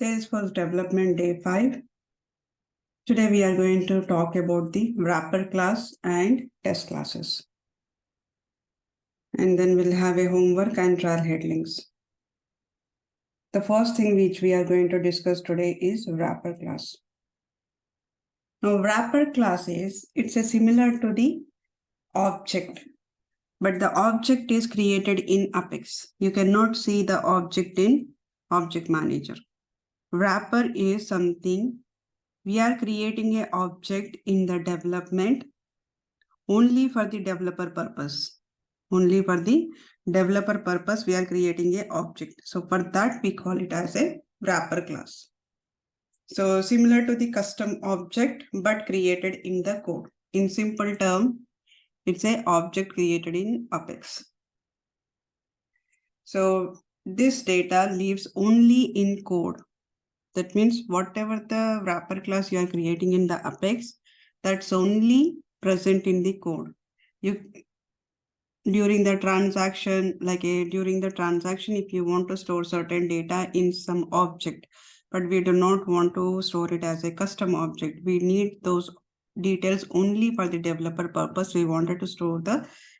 Salesforce Development Day 5. Today we are going to talk about the wrapper class and test classes. And then we'll have a homework and trial headings. The first thing which we are going to discuss today is wrapper class. Now wrapper class it's a similar to the object, but the object is created in Apex. You cannot see the object in Object Manager. Wrapper is something we are creating an object in the development only for the developer purpose. Only for the developer purpose, we are creating an object. So for that, we call it as a wrapper class. So similar to the custom object, but created in the code. In simple term, it's an object created in Apex. So this data lives only in code. That means whatever the wrapper class you are creating in the Apex, that's only present in the code. During the transaction, if you want to store certain data in some object, but we do not want to store it as a custom object, we need those details only for the developer purpose. We wanted to store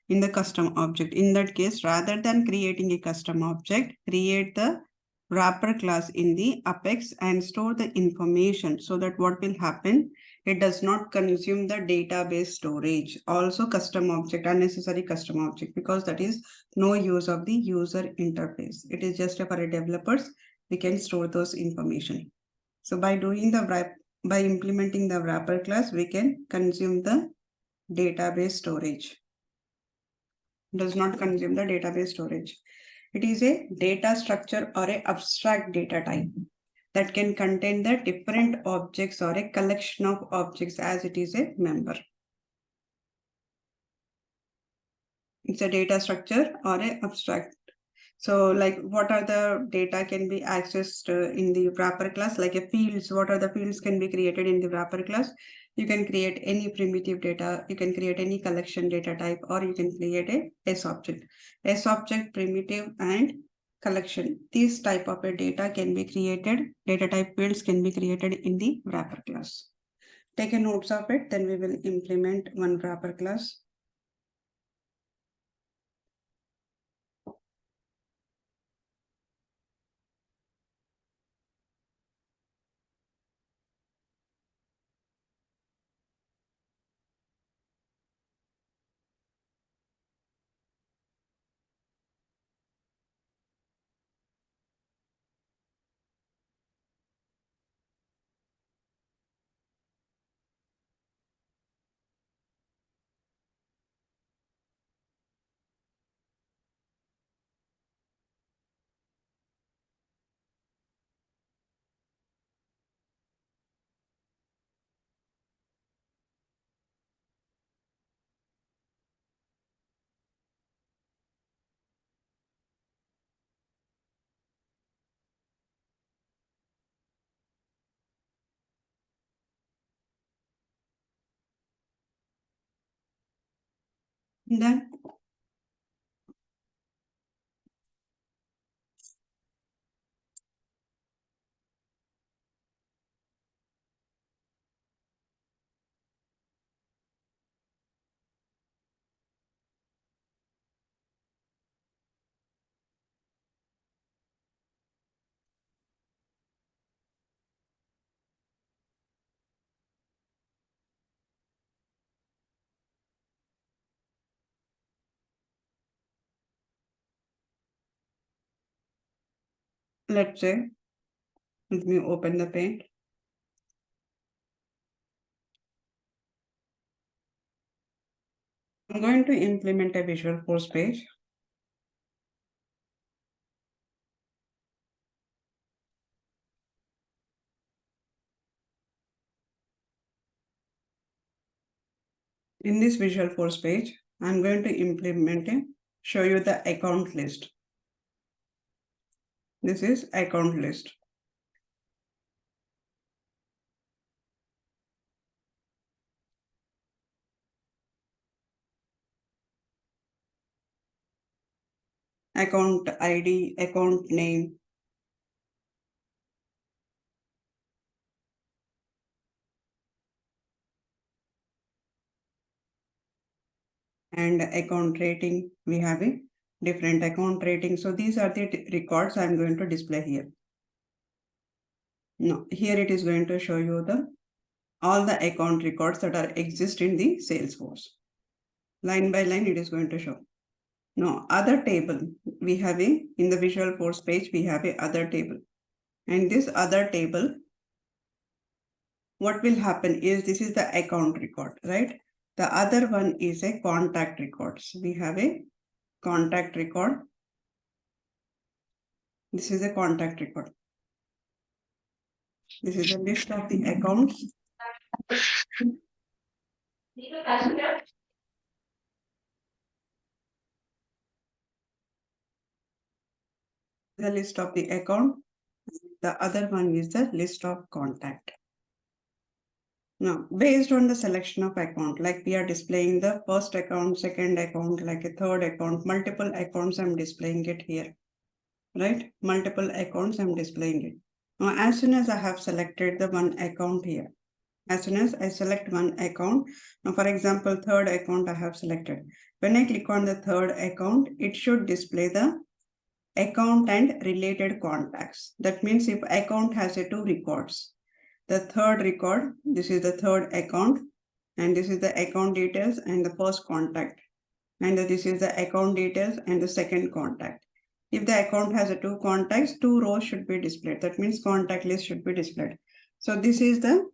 in the custom object. In that case, rather than creating a custom object, create the wrapper class in the Apex and store the information, so that what will happen, it does not consume the database storage. Also custom object, unnecessary custom object, because that is no use of the user interface. It is just for developers, we can store those information. So by implementing the wrapper class, we can consume the database storage. Does not consume the database storage. It is a data structure or a abstract data type that can contain the different objects or a collection of objects as it is a member. It's a data structure or a abstract. So like what are the data can be accessed in the wrapper class, like a fields. What are the fields can be created in the wrapper class? You can create any primitive data, you can create any collection data type, or you can create a S object. S object, primitive, and collection. This type of a data can be created, data type fields can be created in the wrapper class. Take a notes of it, then we will implement one wrapper class. Then let's say, let me open the paint. I'm going to implement a Visualforce page. In this Visualforce page, I'm going to show you the account list. This is account list. Account ID, account name. and account rating. We have a different account rating. So these are the records I'm going to display here. No, here it is going to show you all the account records that are exist in the Salesforce. Line by line, it is going to show. Now, other table, we have in the Visualforce page, we have a other table. And this other table, what will happen is this is the account record, right? The other one is a contact records. We have a contact record. This is a contact record. This is a list of the accounts. The list of the account. The other one is the list of contact. Now, based on the selection of account, like we are displaying the first account, second account, like a third account, multiple accounts, I'm displaying it here, right? Multiple accounts, I'm displaying it. Now, as soon as I have selected the one account here, as soon as I select one account, now for example, third account I have selected. When I click on the third account, it should display the account and related contacts. That means if account has a two records, the third record, this is the third account, and this is the account details and the first contact, and this is the account details and the second contact. If the account has a two contacts, two rows should be displayed. That means contact list should be displayed. So this is the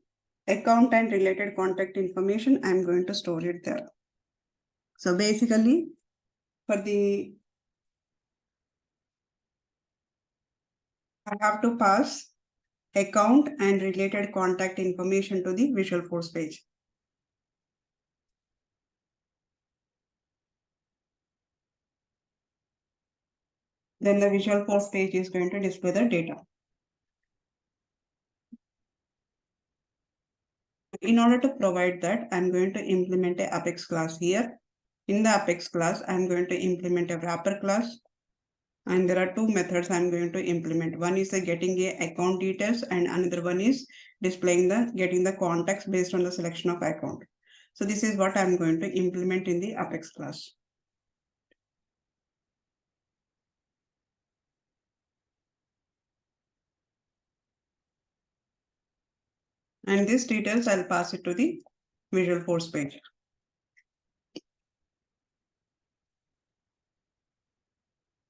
account and related contact information. I'm going to store it there. So basically, I have to pass account and related contact information to the Visualforce page. Then the Visualforce page is going to display the data. In order to provide that, I'm going to implement a Apex class here. In the Apex class, I'm going to implement a wrapper class. And there are two methods I'm going to implement. One is the getting a account details, and another one is displaying getting the contacts based on the selection of account. So this is what I'm going to implement in the Apex class. And these details, I'll pass it to the Visualforce page.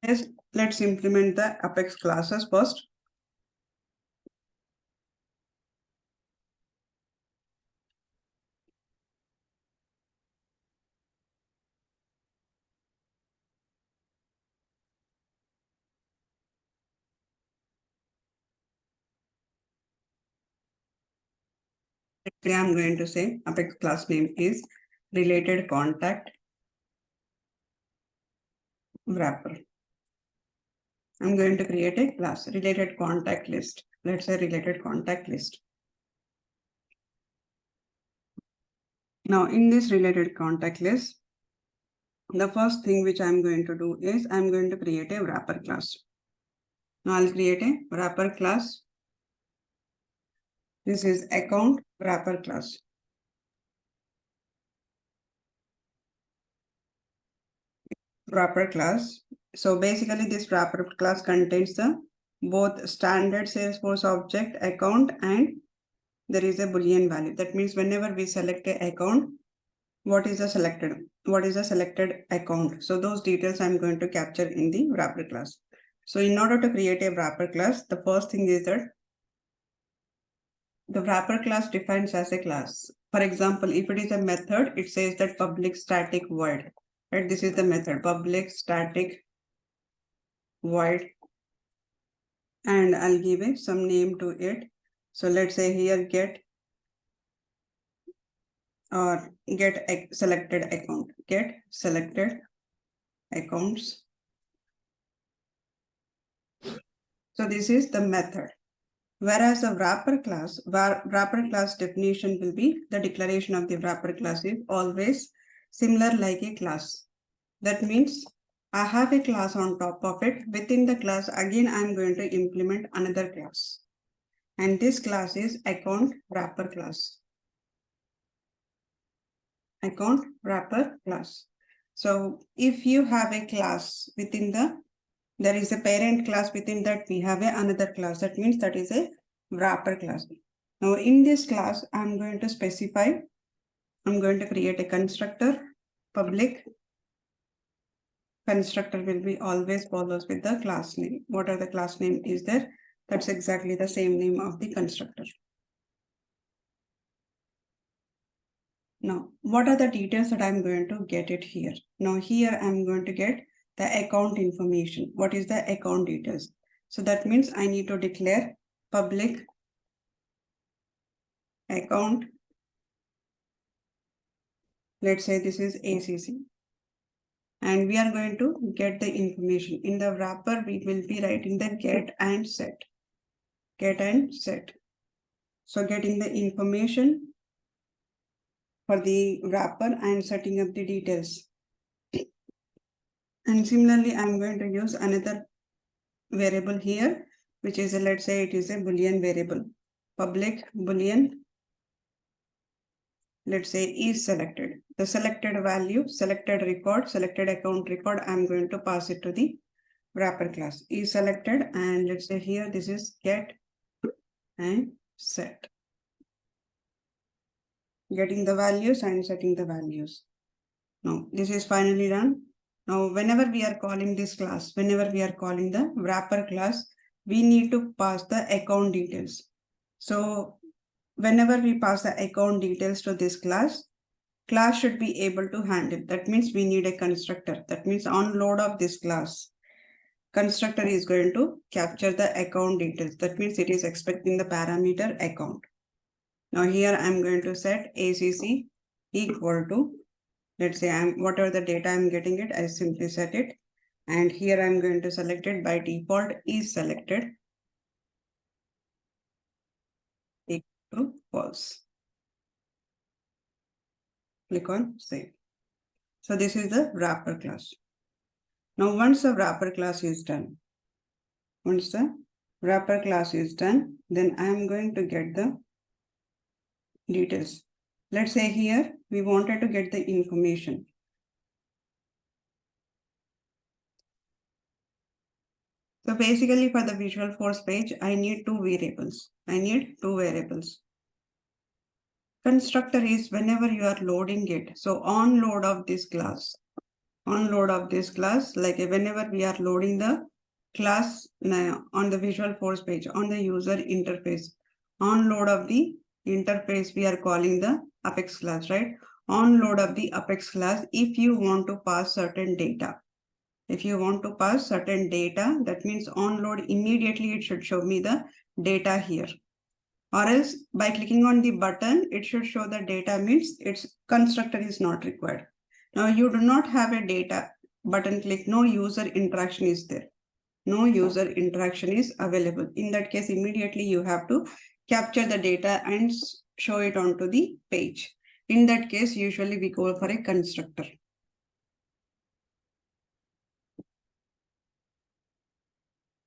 Yes, let's implement the Apex classes first. Today I'm going to say Apex class name is related contact wrapper. I'm going to create a class related contact list. Let's say related contact list. Now in this related contact list, the first thing which I'm going to do is I'm going to create a wrapper class. Now I'll create a wrapper class. This is account wrapper class. Wrapper class. So basically this wrapper class contains the both standard Salesforce object account and there is a Boolean value. That means whenever we select an account, what is the selected account. So those details I'm going to capture in the wrapper class. So in order to create a wrapper class, the first thing is that the wrapper class defines as a class. For example, if it is a method, it says that public static void. Right? This is the method, public static void. And I'll give it some name to it. So let's say here get selected account. Get selected accounts. So this is the method. Whereas the wrapper class definition will be the declaration of the wrapper class is always similar like a class. That means I have a class on top of it. Within the class, again, I'm going to implement another class. And this class is account wrapper class. Account wrapper class. So if you have a class within there is a parent class, within that we have another class. That means that is a wrapper class. Now in this class, I'm going to create a constructor, public. Constructor will be always follows with the class name. What are the class name is there? That's exactly the same name of the constructor. Now, what are the details that I'm going to get it here? Now here I'm going to get the account information. What is the account details? So that means I need to declare public account. Let's say this is ACC. And we are going to get the information. In the wrapper, we will be writing the get and set. Get and set. So getting the information for the wrapper and setting up the details. And similarly, I'm going to use another variable here, which is let's say it is a Boolean variable. Public Boolean, let's say is selected. The selected value, selected record, selected account record, I'm going to pass it to the wrapper class. Is selected, and let's say here this is get and set. Getting the values and setting the values. Now this is finally done. Now whenever we are calling this class, whenever we are calling the wrapper class, we need to pass the account details. So whenever we pass the account details to this class should be able to handle. That means we need a constructor. That means on load of this class, constructor is going to capture the account details. That means it is expecting the parameter account. Now here I'm going to set ACC equal to, let's say whatever the data I'm getting it, I simply set it. And here I'm going to select it by default is selected equal to false. Click on save. So this is the wrapper class. Now once the wrapper class is done, then I'm going to get the details. Let's say here we wanted to get the information. So basically for the Visualforce page, I need two variables. Constructor is whenever you are loading it. So on load of this class, like whenever we are loading the class on the Visualforce page, on the user interface, on load of the interface, we are calling the Apex class, right? On load of the Apex class, if you want to pass certain data, that means on load immediately it should show me the data here. Or else by clicking on the button, it should show the data, means its constructor is not required. Now you do not have a data button click, no user interaction is there. No user interaction is available. In that case, immediately you have to capture the data and show it onto the page. In that case, usually we go for a constructor.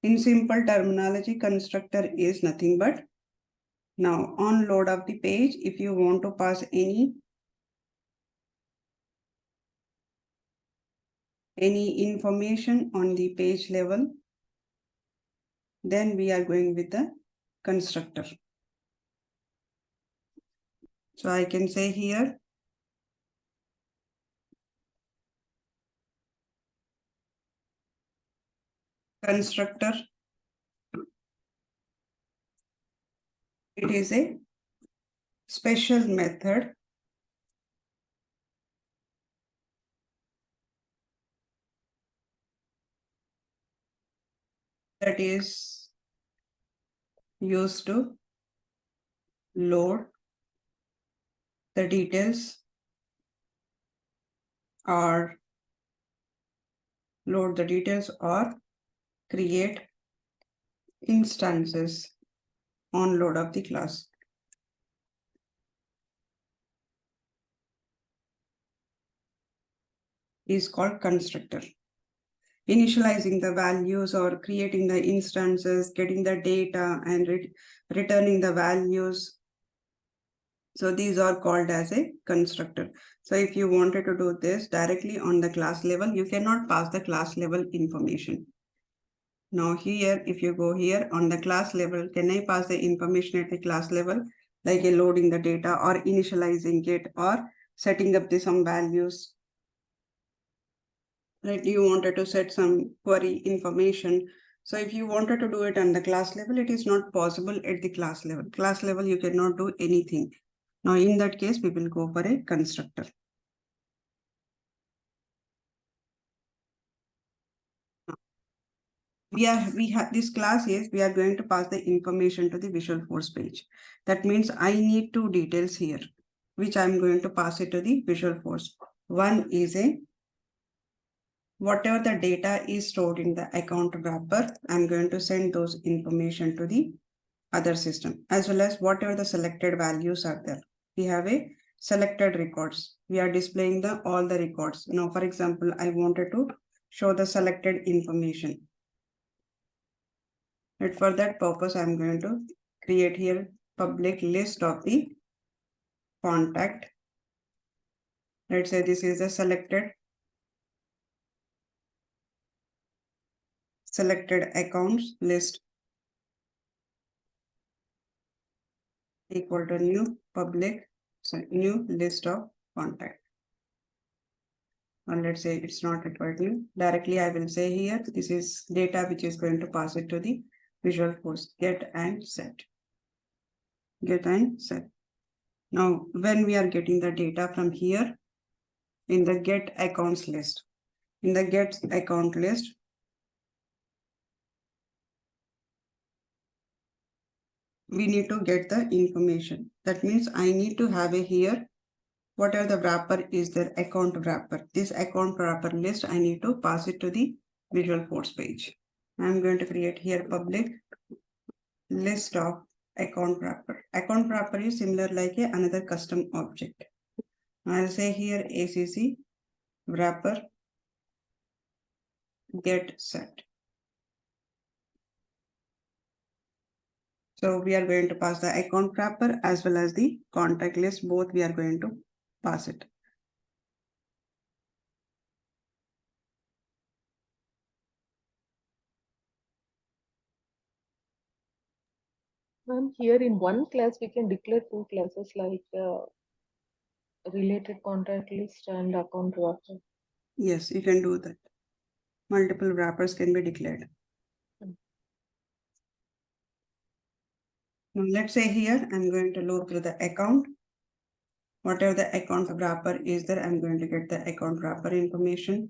In simple terminology, constructor is nothing but, now on load of the page, if you want to pass any information on the page level, then we are going with the constructor. So I can say here, constructor, it is a special method that is used to load the details or create instances on load of the class. Is called constructor. Initializing the values or creating the instances, getting the data and returning the values. So these are called as a constructor. So if you wanted to do this directly on the class level, you cannot pass the class level information. Now here, if you go here on the class level, can I pass the information at the class level, like a loading the data or initializing it or setting up the some values? Right, you wanted to set some query information. So if you wanted to do it on the class level, it is not possible at the class level. Class level, you cannot do anything. Now in that case, we will go for a constructor. We have this class is we are going to pass the information to the Visualforce page. That means I need two details here, which I'm going to pass it to the Visualforce. One is a whatever the data is stored in the account wrapper, I'm going to send those information to the other system, as well as whatever the selected values are there. We have a selected records. We are displaying the all the records. Now, for example, I wanted to show the selected information. And for that purpose, I'm going to create here public list of the contact. Let's say this is a selected accounts list equal to new public, so new list of contact. And let's say it's not required new. Directly I will say here, this is data which is going to pass it to the Visualforce, get and set. Get and set. Now, when we are getting the data from here in the get accounts list, in the get account list, we need to get the information. That means I need to have a here, whatever the wrapper is their account wrapper. This account wrapper list, I need to pass it to the Visualforce page. I'm going to create here public list of account wrapper. Account wrapper is similar like another custom object. I'll say here ACC wrapper get set. So we are going to pass the account wrapper as well as the contact list. Both we are going to pass it. And here in one class, we can declare two classes like related contact list and account wrapper. Yes, you can do that. Multiple wrappers can be declared. Now let's say here I'm going to load through the account. Whatever the account wrapper is there, I'm going to get the account wrapper information.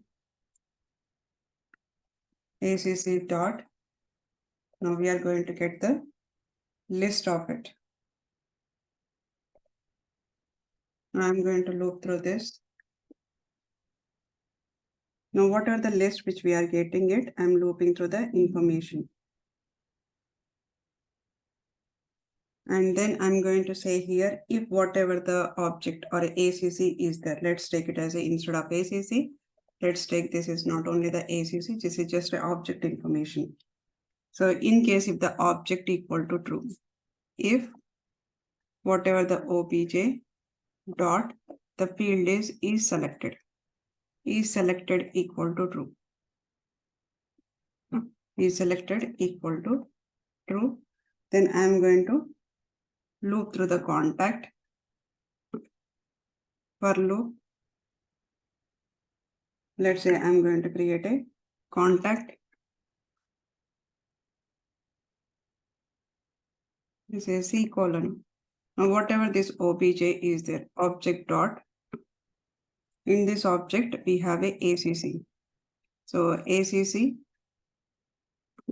ACC dot. Now we are going to get the list of it. Now I'm going to loop through this. Now whatever the list which we are getting it, I'm looping through the information. And then I'm going to say here, if whatever the object or ACC is there, let's take it as a instead of ACC. Let's take this is not only the ACC, this is just the object information. So in case if the object equal to true, if whatever the OBJ dot the field is selected equal to true. Is selected equal to true. Then I am going to loop through the contact for loop. Let's say I'm going to create a contact. This is C colon. Now whatever this OBJ is there, object dot. In this object, we have a ACC. So ACC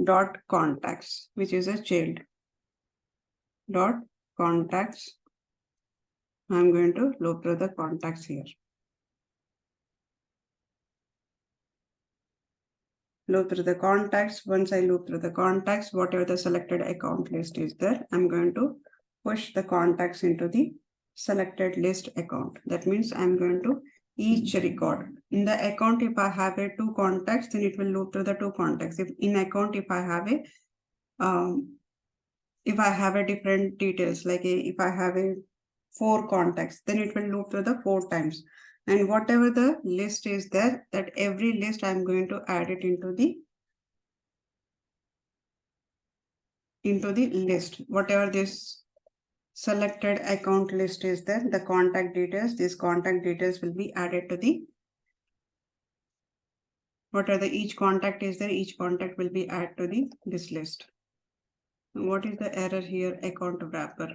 dot contacts, which is a child dot contacts. I'm going to loop through the contacts here. Loop through the contacts. Once I loop through the contacts, whatever the selected account list is there, I'm going to push the contacts into the selected list account. That means I'm going to each record. In the account, if I have a two contacts, then it will loop through the two contacts. If in account, if I have a different details, like if I have a 4 contacts. Then it will loop through the 4 times. And whatever the list is there, that every list I'm going to add it into the list. Whatever this selected account list is there, the contact details, these contact details will be added to the whatever each contact is there, each contact will be added to this list. What is the error here? Account wrapper.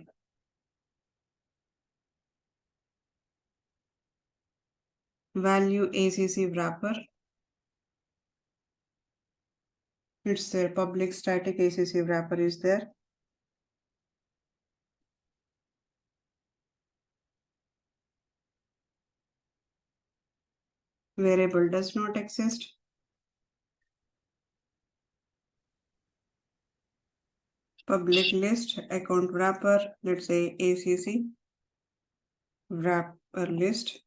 Value ACC wrapper. It's there. Public static ACC wrapper is there. Variable does not exist. Public list, account wrapper, let's say ACC wrapper list.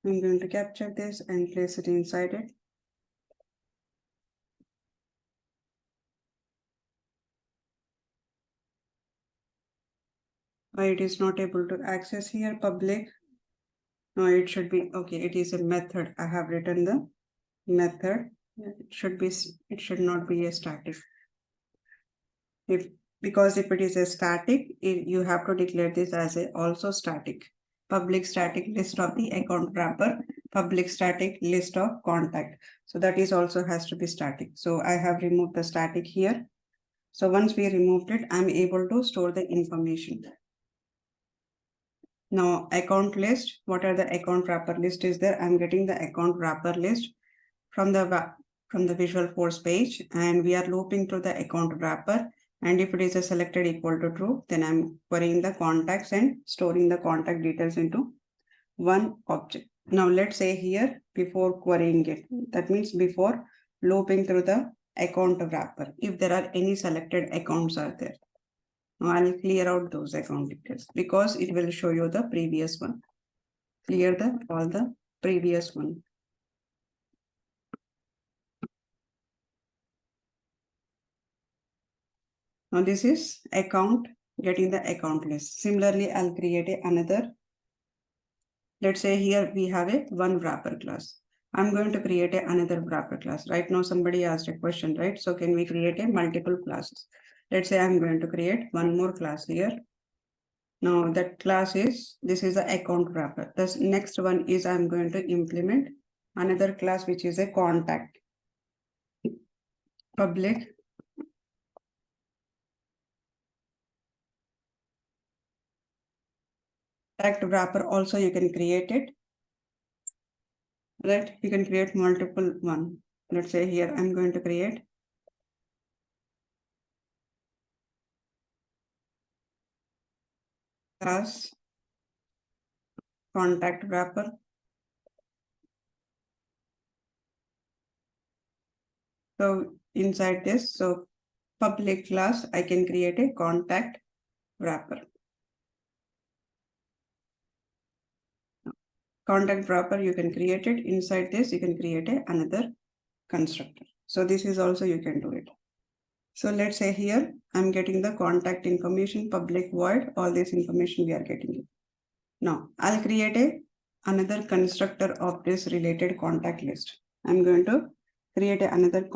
I'm going to capture this and place it inside it. Why it is not able to access here? Public. No, it should be okay. It is a method. I have written the method. It should not be a static. Because if it is a static, you have to declare this as a also static. Public static list of the account wrapper, public static list of contact. So that is also has to be static. So I have removed the static here. So once we removed it, I'm able to store the information. Now account list, what are the account wrapper list is there? I'm getting the account wrapper list from the Visualforce page, and we are looping to the account wrapper. And if it is a selected equal to true, then I'm querying the contacts and storing the contact details into one object. Now let's say here before querying it, that means before looping through the account wrapper, if there are any selected accounts are there. Now I'll clear out those account details because it will show you the previous one. Clear all the previous one. Now this is account, getting the account list. Similarly, I'll create another. Let's say here we have a one wrapper class. I'm going to create another wrapper class. Right now somebody asked a question, right? So can we create a multiple classes? Let's say I'm going to create one more class here. Now that class is, this is the account wrapper. The next one is I'm going to implement another class which is a contact. Public contact wrapper also you can create it. Right, you can create multiple one. Let's say here I'm going to create class contact wrapper. So inside this, so public class, I can create a contact wrapper. Contact wrapper, you can create it. Inside this, you can create another constructor. So this is also you can do it. So let's say here, I'm getting the contact information, public void, all this information we are getting it. Now I'll create another constructor of this related contact list. I'm going to create another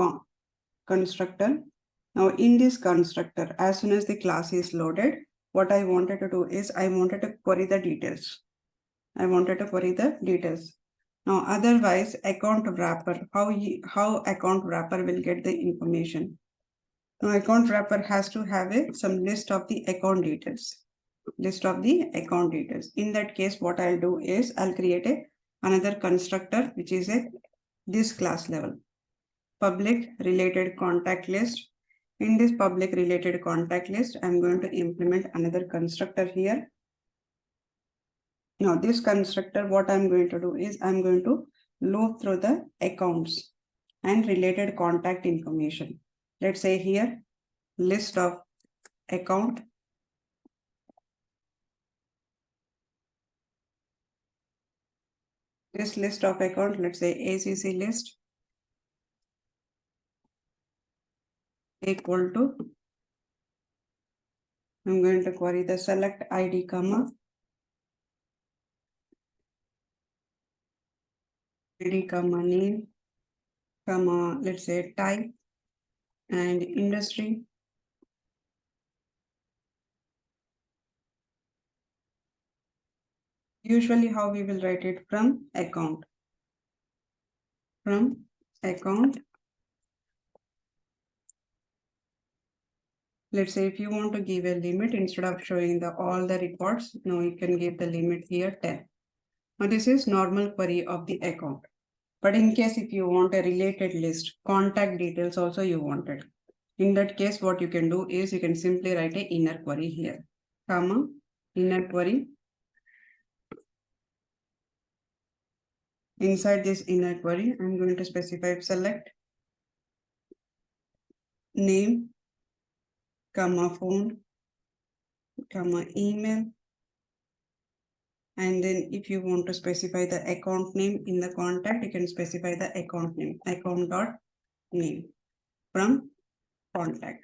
constructor. Now in this constructor, as soon as the class is loaded, what I wanted to do is I wanted to query the details. Now otherwise account wrapper, how account wrapper will get the information. Now account wrapper has to have some list of the account details. In that case, what I'll do is I'll create another constructor which is this class level. Public related contact list. In this public related contact list, I'm going to implement another constructor here. Now this constructor, what I'm going to do is I'm going to loop through the accounts and related contact information. Let's say here, list of account. This list of account, let's say ACC list. equal to, I'm going to query the select ID comma name comma, let's say type and industry. Usually how we will write it from account. From account. Let's say if you want to give a limit instead of showing all the reports, now you can give the limit here 10. Now this is normal query of the account. But in case if you want a related list, contact details also you wanted. In that case, what you can do is you can simply write a inner query here, comma, inner query. Inside this inner query, I'm going to specify select name, comma, phone, comma, email. And then if you want to specify the account name in the contact, you can specify the account name, account.name from contact.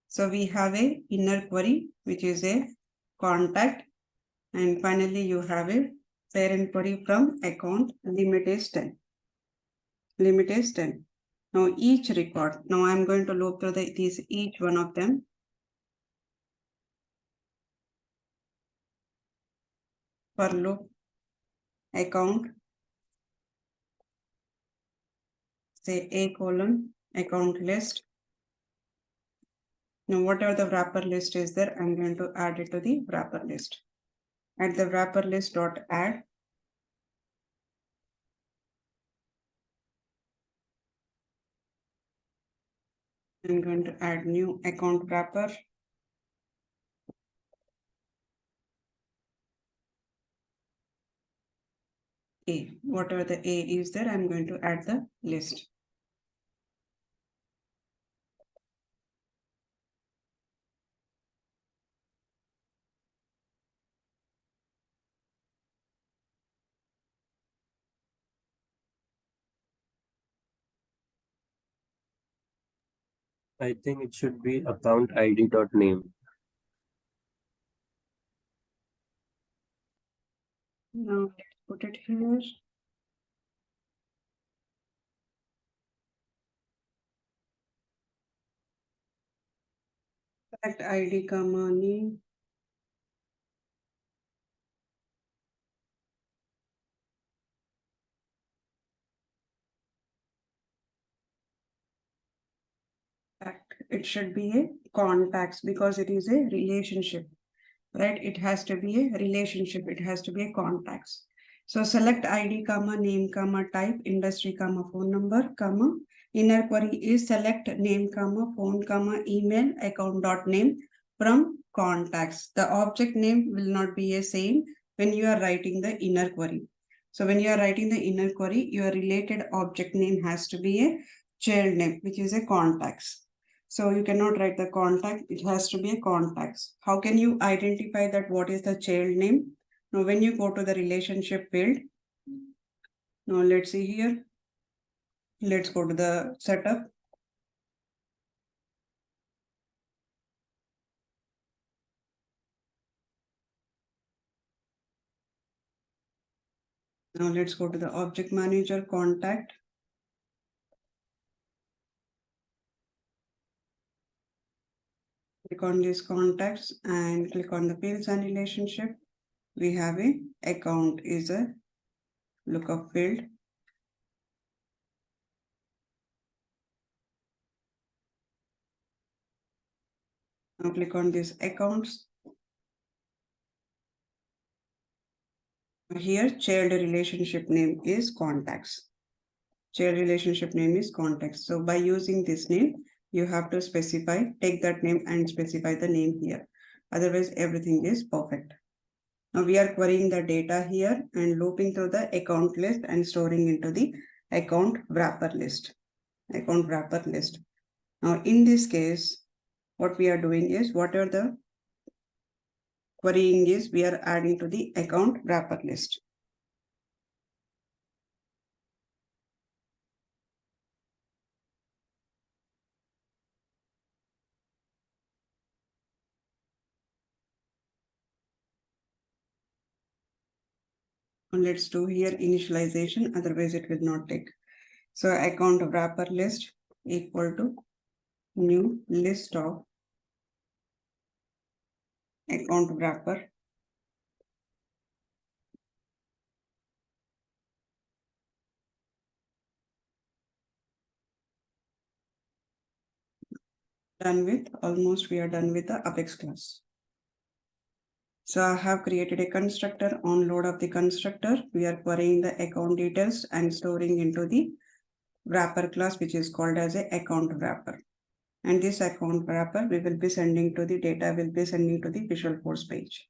So we have a inner query, which is a contact. And finally, you have a parent query from account, limit is 10. Limit is 10. Now each record, now I'm going to loop through each one of them. For loop, account, say A colon, account list. Now whatever the wrapper list is there, I'm going to add it to the wrapper list. At the wrapper list dot add. I'm going to add new account wrapper. A, whatever the A is there, I'm going to add the list. I think it should be account ID.name. Now let's put it here. Select ID comma name. It should be a contacts because it is a relationship, right? It has to be a relationship. It has to be a contacts. So select ID comma name comma type industry comma phone number comma inner query is select name comma phone comma email account dot name from contacts. The object name will not be a same when you are writing the inner query. So when you are writing the inner query, your related object name has to be a child name, which is a contacts. So you cannot write the contact, it has to be a contacts. How can you identify that what is the child name? Now when you go to the relationship field, now let's see here. Let's go to the setup. Now let's go to the object manager contact. Click on these contacts and click on the fields and relationship. We have a account is a lookup field. Now click on these accounts. Here child relationship name is contacts. Child relationship name is contacts. So by using this name, you have to specify, take that name and specify the name here. Otherwise, everything is perfect. Now we are querying the data here and looping through the account list and storing into the account wrapper list. Account wrapper list. Now in this case, what we are doing is whatever the querying is, we are adding to the account wrapper list. Let's do here initialization, otherwise it will not take. So account wrapper list equal to new list of account wrapper. Done with, almost we are done with the Apex class. So I have created a constructor. On load of the constructor, we are querying the account details and storing into the wrapper class, which is called as a account wrapper. And this account wrapper we will be sending to the data, will be sending to the Visualforce page.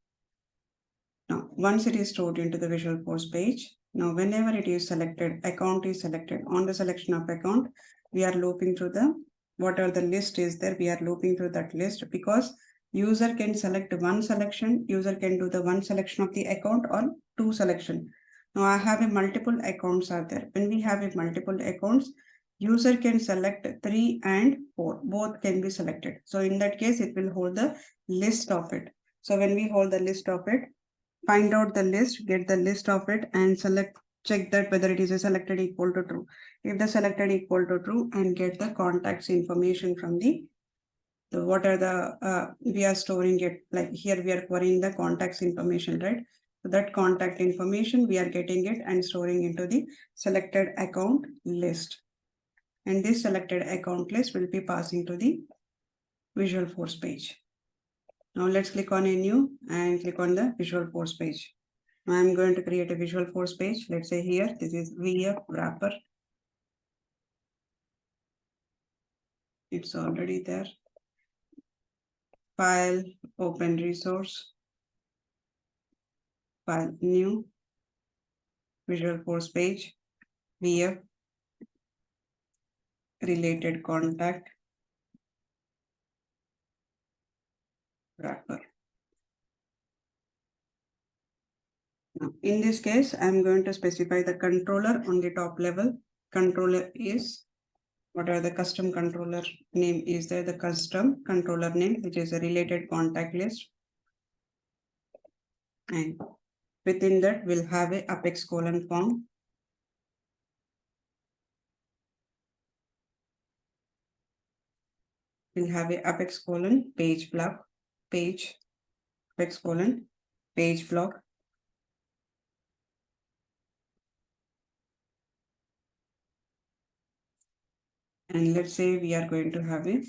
Now, once it is stored into the Visualforce page, now whenever it is selected, account is selected. On the selection of account, we are looping through the, whatever the list is there, we are looping through that list, because user can select one selection, user can do the one selection of the account or two selection. Now I have a multiple accounts are there. When we have a multiple accounts, user can select 3 and 4, both can be selected. So in that case, it will hold the list of it. So when we hold the list of it, find out the list, get the list of it and select, check that whether it is a selected equal to true. If the selected equal to true, and get the contacts information from the what are the, we are storing it, like here we are querying the contacts information, right? So that contact information, we are getting it and storing into the selected account list. And this selected account list will be passing to the Visualforce page. Now let's click on a new and click on the Visualforce page. Now I'm going to create a Visualforce page. Let's say here, this is VF wrapper. It's already there. File, open resource, file, new, Visualforce page, VF, related contact, wrapper. Now, in this case, I'm going to specify the controller on the top level. Controller is, what are the custom controller name is there, the custom controller name, which is a related contact list. And within that, we'll have a Apex colon form. We'll have a Apex colon page block, page, Apex colon page block. And let's say we are going to have a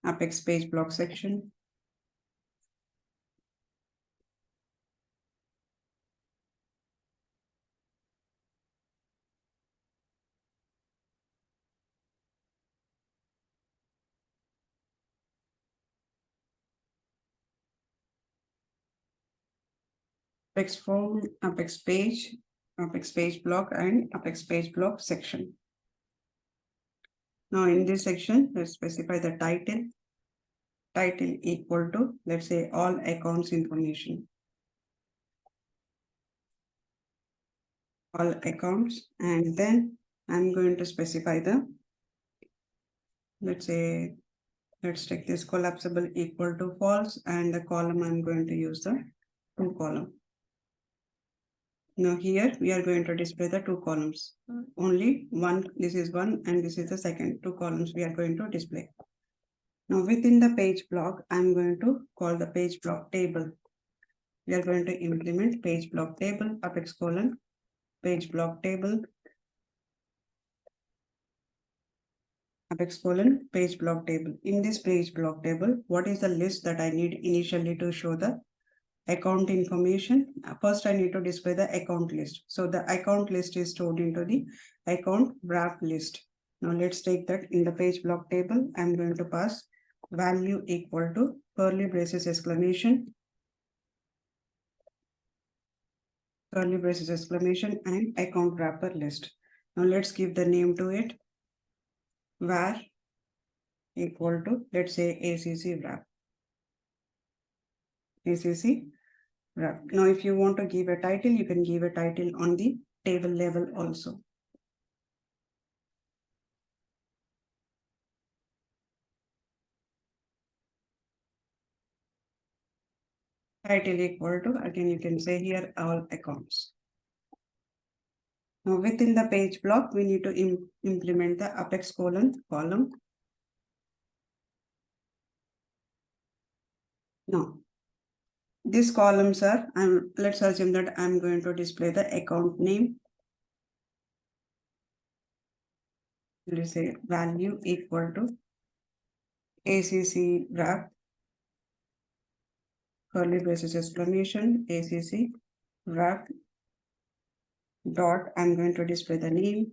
Apex page block section. Apex form, Apex page block, and Apex page block section. Now in this section, let's specify the title. Title equal to, let's say, all accounts information. All accounts, and then I'm going to specify the, let's say, let's take this collapsible equal to false, and the column I'm going to use the 2 column. Now here we are going to display the 2 columns. Only one, this is one and this is the second. 2 columns we are going to display. Now within the page block, I'm going to call the page block table. We are going to implement page block table, Apex colon, page block table, Apex colon, page block table. In this page block table, what is the list that I need initially to show the account information? First, I need to display the account list. So the account list is stored into the account wrap list. Now let's take that in the page block table. I'm going to pass value equal to curly braces exclamation, curly braces exclamation, and account wrapper list. Now let's give the name to it. Var equal to, let's say, ACC wrap. ACC wrap. Now, if you want to give a title, you can give a title on the table level also. title equal to, again you can say here all accounts. Now within the page block, we need to implement the apex column. Now these columns are, let's assume that I'm going to display the account name. Let's say value equal to ACC wrap, curly braces exclamation, ACC wrap dot, I'm going to display the name.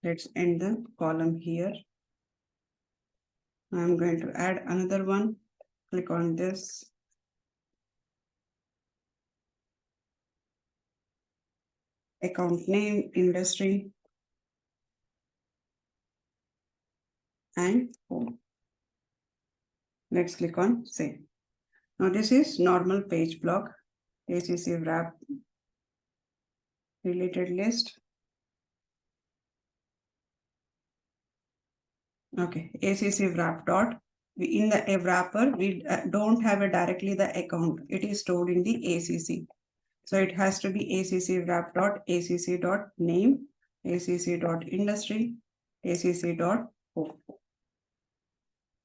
Let's end the column here. I'm going to add another one. Click on this. Account name, industry, and home. Let's click on save. Now this is normal page block, ACC wrap related list. Okay, ACC wrap dot. In the wrapper, we don't have directly the account. It is stored in the ACC. So it has to be ACC wrap dot ACC dot name, ACC dot industry, ACC dot home.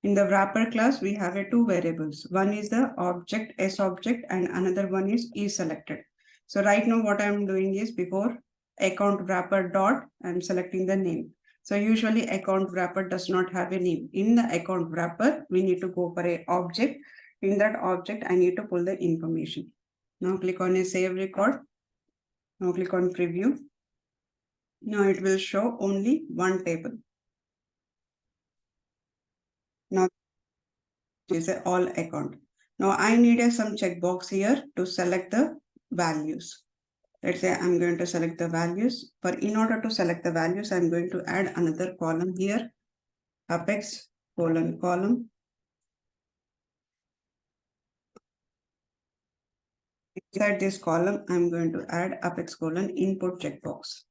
In the wrapper class, we have two variables. One is the object S object and another one is selected. So right now what I'm doing is before account wrapper dot, I'm selecting the name. So usually account wrapper does not have a name. In the account wrapper, we need to go for a object. In that object, I need to pull the information. Now click on a save record. Now click on preview. Now it will show only one table. Now is a all account. Now I need some checkbox here to select the values. Let's say I'm going to select the values. But in order to select the values, I'm going to add another column here. Apex column. Inside this column, I'm going to add apex input checkbox.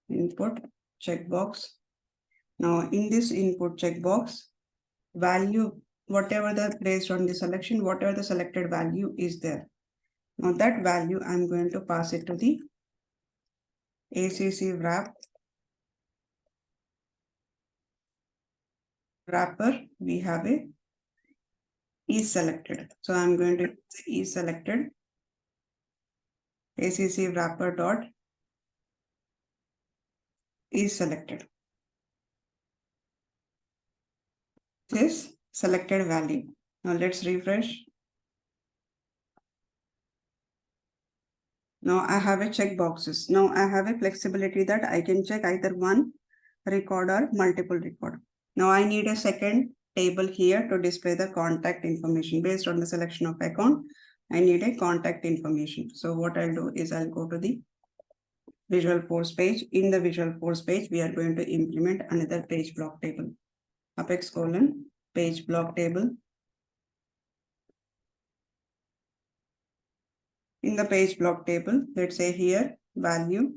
Input checkbox. Now in this input checkbox, value, whatever the based on the selection, whatever the selected value is there. Now that value, I'm going to pass it to the ACC wrapper. We have a is selected. So I'm going to say is selected ACC wrapper dot is selected. This selected value. Now let's refresh. Now I have a check boxes. Now I have a flexibility that I can check either one record or multiple record. Now I need a second table here to display the contact information based on the selection of account. I need a contact information. So what I'll do is I'll go to the Visualforce page. In the Visualforce page, we are going to implement another page block table. Apex page block table. In the page block table, let's say here value.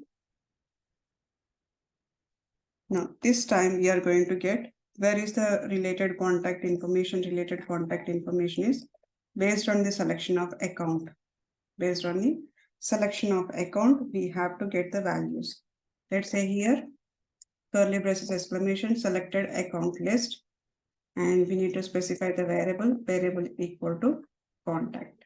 Now this time we are going to get where is the related contact information. Related contact information is based on the selection of account. Based on the selection of account, we have to get the values. Let's say here curly braces exclamation selected account list, and we need to specify the variable equal to contact.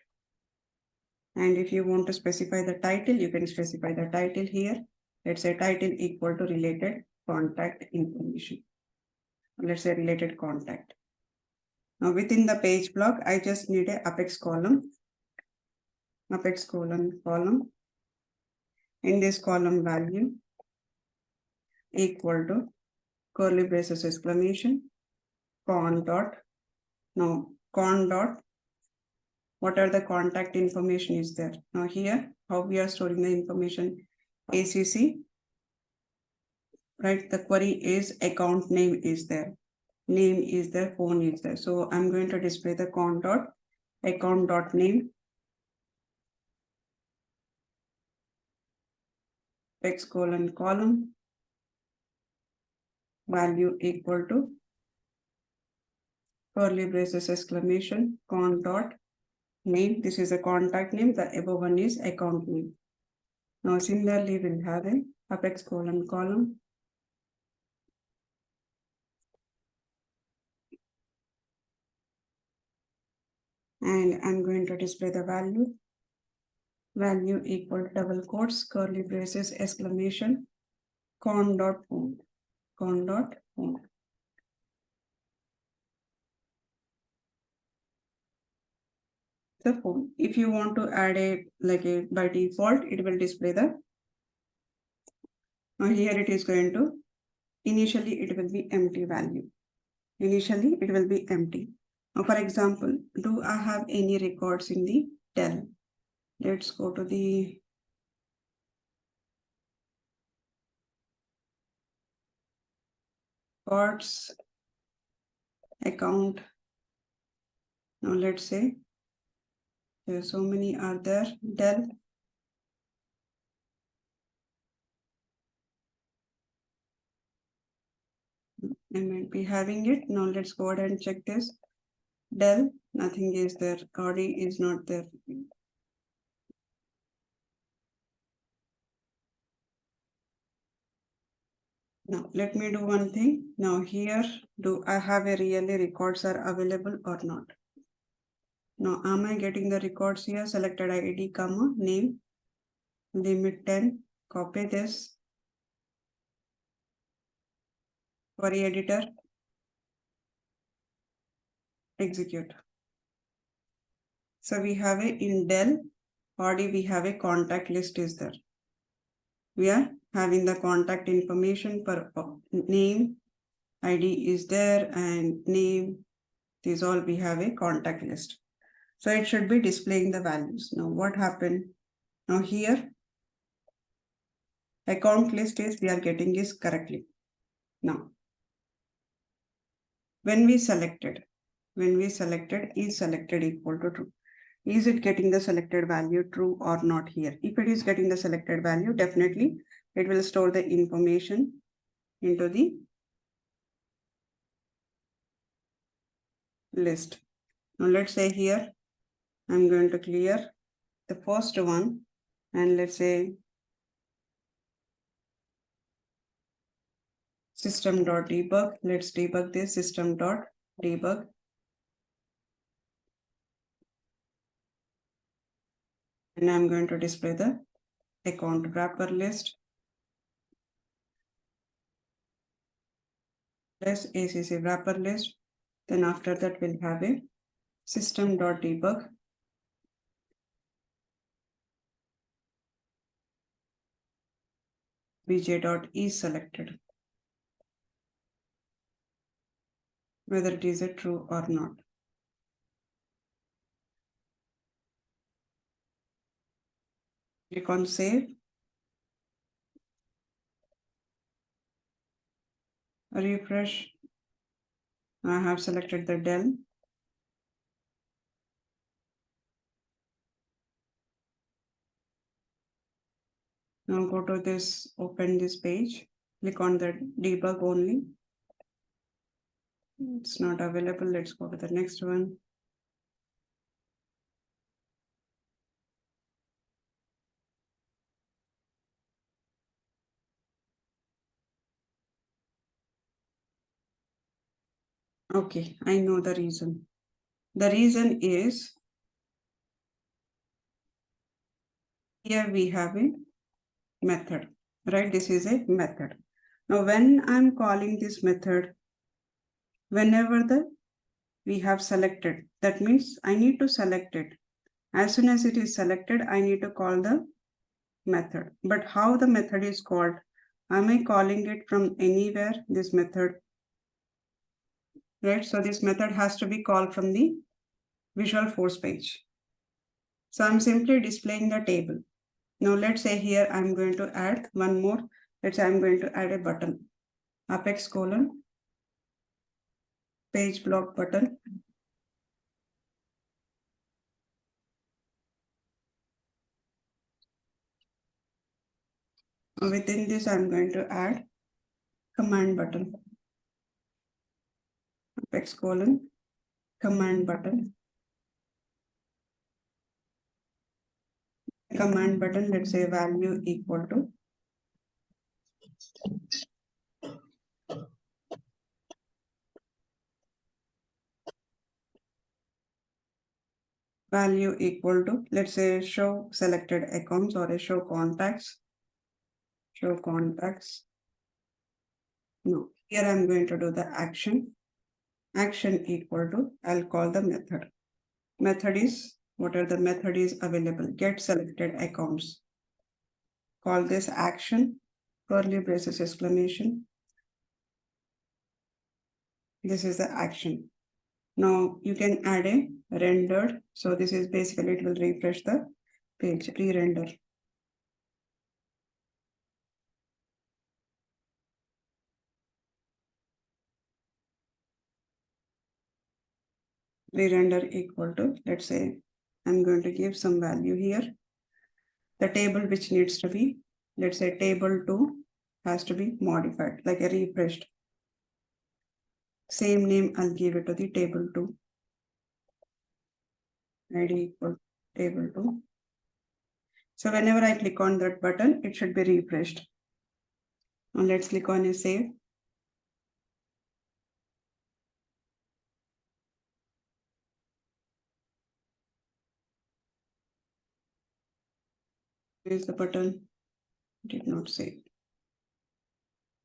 And if you want to specify the title, you can specify the title here. Let's say title equal to related contact information. Let's say related contact. Now within the page block, I just need a apex column. Apex column. In this column value equal to curly braces exclamation con dot. Now con dot, what are the contact information is there. Now here, how we are storing the information, ACC, right? The query is account name is there, name is there, phone is there. So I'm going to display the con dot account dot name, X column, value equal to curly braces exclamation, con dot name. This is a contact name. The above one is account name. Now similarly, we'll have a apex colon column. And I'm going to display the value. Value equal double quotes, curly braces, exclamation, con dot phone. Con dot phone. The phone. If you want to add a by default, it will display the. Now here it is going to. Initially, it will be empty value. Initially, it will be empty. Now, for example, do I have any records in the Dell? Let's go to the records account. Now let's say there are so many are there. Dell. I might be having it. Now let's go ahead and check this. Dell, nothing is there. Audi is not there. Now let me do one thing. Now here, do I have a really records are available or not? Now am I getting the records here? Selected ID, comma, name, limit 10, copy this. Query editor, execute. So we have a in Dell, Audi, we have a contact list is there. We are having the contact information per name, ID is there, and name. These all we have a contact list. So it should be displaying the values. Now what happened? Now here, account list is we are getting is correctly. Now, when we selected is selected equal to true. Is it getting the selected value true or not here? If it is getting the selected value, definitely it will store the information into the list. Now let's say here, I'm going to clear the first one and let's say system.debug. Let's debug this system.debug. And I'm going to display the account wrapper list plus ACC wrapper list. Then after that, we'll have a system.debug. bj.is selected. Whether it is a true or not. Click on save. Refresh. I have selected the Dell. Now go to this, open this page. Click on the debug only. It's not available. Let's go to the next one. Okay, I know the reason. The reason is here we have a method, right? This is a method. Now, when I'm calling this method, whenever we have selected, that means I need to select it. As soon as it is selected, I need to call the method. But how the method is called? Am I calling it from anywhere, this method? Right, so this method has to be called from the Visualforce page. So I'm simply displaying the table. Now let's say here I'm going to add one more. Let's say I'm going to add a button. Apex colon page block button. Within this, I'm going to add command button. Apex colon command button. Command button, let's say value equal to let's say show selected accounts or a show contacts. Show contacts. No, here I'm going to do the action. Action equal to, I'll call the method. Method is, what are the method is available? Get selected accounts. Call this action, curly braces exclamation. This is the action. Now you can add a rendered. So this is basically, it will refresh the page, re-render. Re-render equal to, let's say, I'm going to give some value here. The table which needs to be, let's say table 2 has to be modified, like a refreshed. Same name, I'll give it to the table 2. ID equal table 2. So whenever I click on that button, it should be refreshed. Now let's click on a save. Where is the button? Did not save.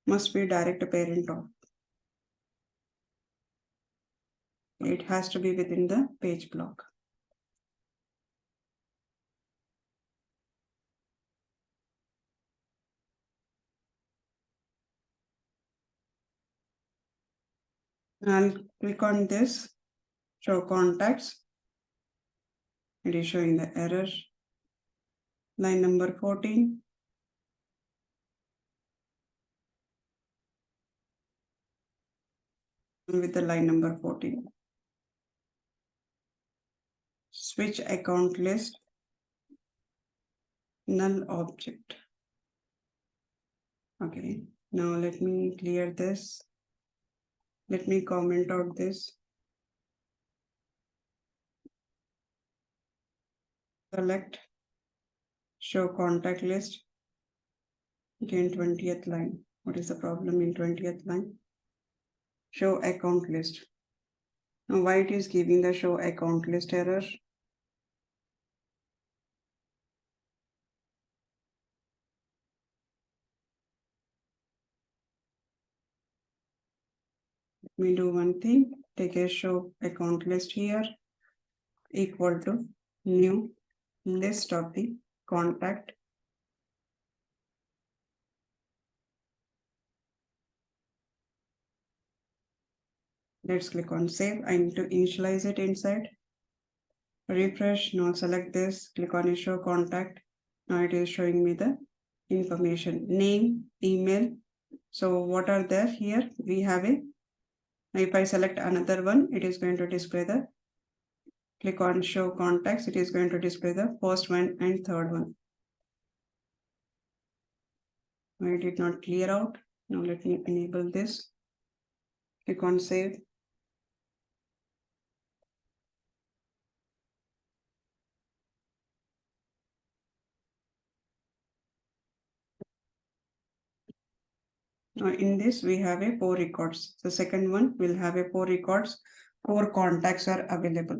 Must be direct parent of. It has to be within the page block. I'll click on this, show contacts. It is showing the error. Line number 14. With the line number 14. Switch account list, null object. Okay, now let me clear this. Let me comment out this. Select, show contact list. Again, 20th line. What is the problem in 20th line? Show account list. Now why it is giving the show account list error? Let me do one thing. Take a show account list here equal to new list of the contact. Let's click on save. I need to initialize it inside. Refresh. Now select this. Click on show contact. Now it is showing me the information, name, email. So what are there here? We have a, if I select another one, it is going to display the, click on show contacts. It is going to display the first one and third one. I did not clear out. Now let me enable this. Click on save. Now in this we have a 4 records. The second one will have a 4 records. 4 contacts are available.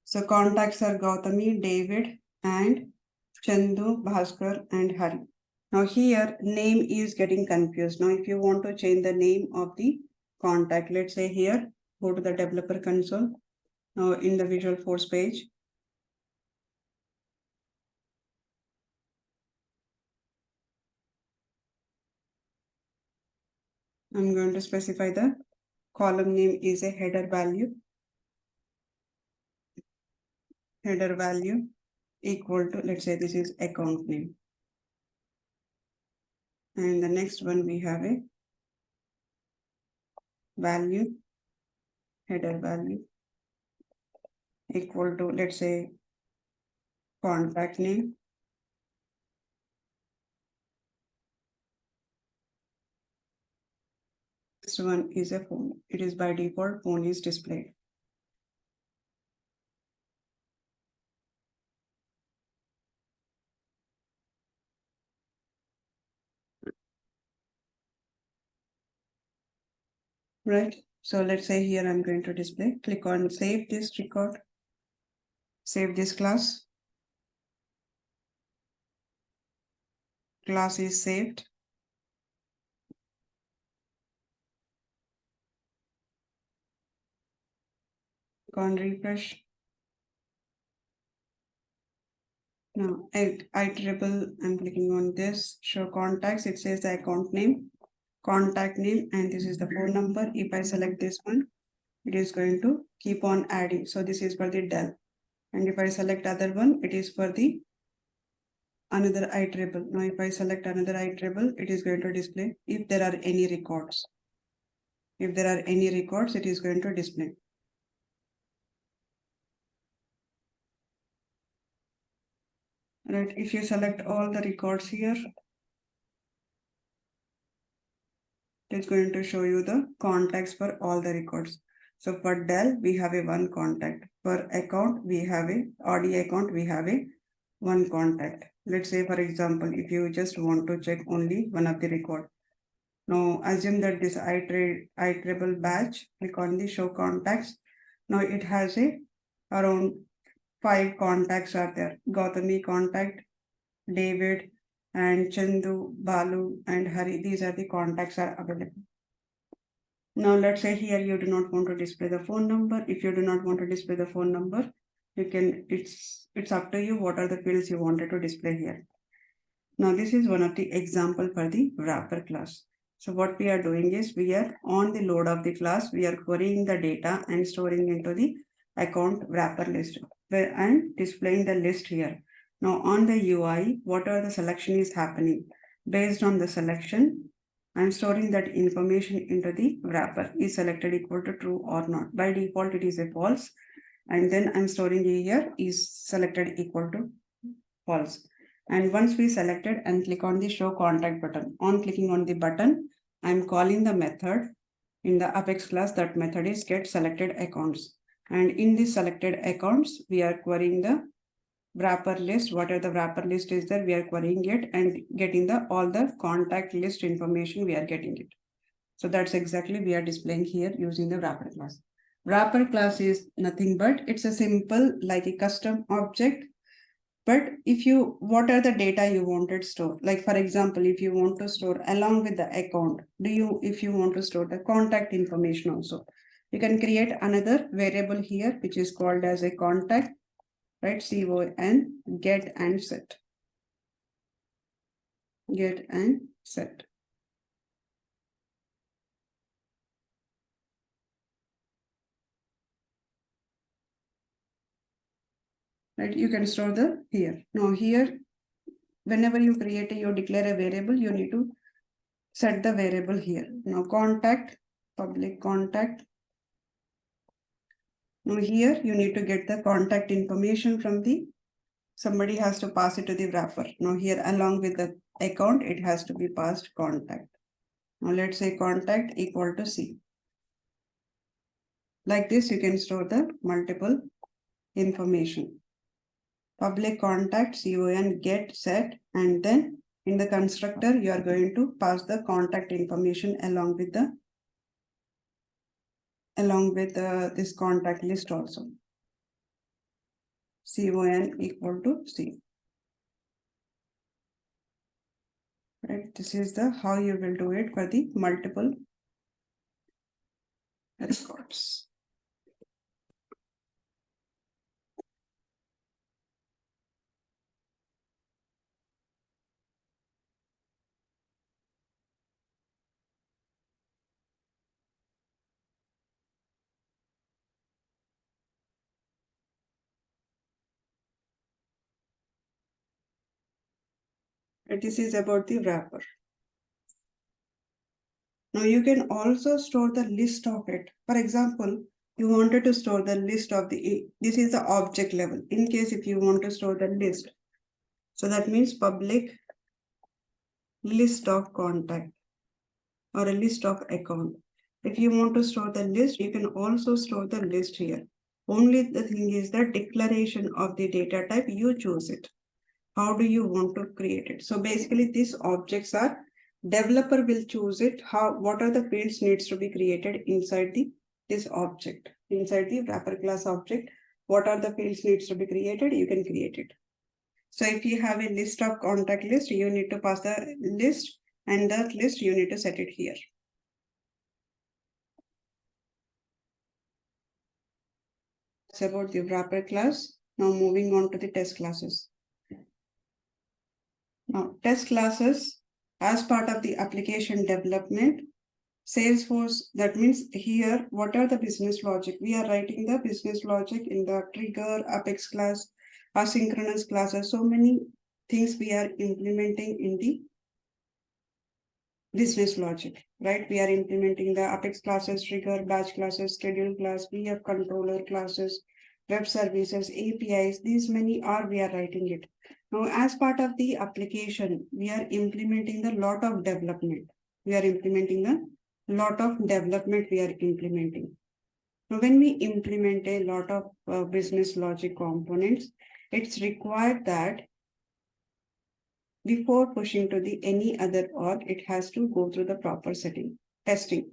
So contacts are Gautami, David, and Chandu, Bhaskar, and Hari. Now here name is getting confused. Now if you want to change the name of the contact, let's say here, go to the developer console. Now in the Visualforce page, I'm going to specify the column name is a header value. Header value equal to, let's say this is account name. And the next one we have a value, header value equal to, let's say, contact name. Next one is a phone. It is by default phone is displayed. Right. So let's say here I'm going to display. Click on save this record. Save this class. Class is saved. Click on refresh. Now, iterable, I'm clicking on this, show contacts, it says the account name, contact name, and this is the phone number. If I select this one, it is going to keep on adding. So this is for the Dell. And if I select other one, it is for the another iterable. Now, if I select another iterable, it is going to display if there are any records. If there are any records, it is going to display. Right, if you select all the records here, it's going to show you the contacts for all the records. So for Dell, we have a one contact. For account, we have a audio account, we have a one contact. Let's say, for example, if you just want to check only one of the record. Now assume that this iterable batch, click on the show contacts. Now it has a around 5 contacts are there. Gautami contact, David, and Chandu, Balu, and Hari. These are the contacts are available. Now let's say here you do not want to display the phone number. If you do not want to display the phone number, you can, it's up to you what are the fields you wanted to display here. Now this is one of the example for the wrapper class. So what we are doing is we are on the load of the class, we are querying the data and storing into the account wrapper list and displaying the list here. Now on the UI, whatever the selection is happening, based on the selection, I'm storing that information into the wrapper. Is selected equal to true or not? By default, it is a false. And then I'm storing here is selected equal to false. And once we selected and click on the show contact button, on clicking on the button, I'm calling the method in the Apex class. That method is get selected accounts. And in this selected accounts, we are querying the wrapper list. Whatever the wrapper list is there, we are querying it and getting the all the contact list information, we are getting it. So that's exactly we are displaying here using the wrapper class. Wrapper class is nothing but it's a simple like a custom object. But if you, what are the data you wanted store? Like for example, if you want to store along with the account, if you want to store the contact information also, you can create another variable here, which is called as a contact, right? CON, get and set. Get and set. Right, you can store the here. Now here, whenever you create you declare a variable, you need to set the variable here. Now contact, public contact. Now here you need to get the contact information from the, somebody has to pass it to the wrapper. Now here along with the account, it has to be passed contact. Now let's say contact equal to C. Like this, you can store the multiple information. Public contact, CON, get, set, and then in the constructor, you are going to pass the contact information along with this contact list also. CON equal to C. Right, this is the how you will do it for the multiple records. And this is about the wrapper. Now you can also store the list of it. For example, you wanted to store the list of this is the object level. In case if you want to store the list, so that means public list of contact or a list of account. If you want to store the list, you can also store the list here. Only the thing is the declaration of the data type, you choose it. How do you want to create it? So basically these objects are, developer will choose it, what are the fields needs to be created inside this object, inside the wrapper class object. What are the fields needs to be created? You can create it. So if you have a list of contact list, you need to pass the list, and that list you need to set it here. That's about the wrapper class. Now moving on to the test classes. Now test classes, as part of the application development, Salesforce, that means here, what are the business logic? We are writing the business logic in the trigger, apex class, asynchronous classes. So many things we are implementing in the business logic, right? We are implementing the apex classes, trigger, batch classes, schedule class, we have controller classes, web services, APIs. These many are, we are writing it. Now, as part of the application, we are implementing the lot of development. We are implementing the lot of development we are implementing. Now, when we implement a lot of business logic components, it's required that before pushing to the any other org, it has to go through the proper testing.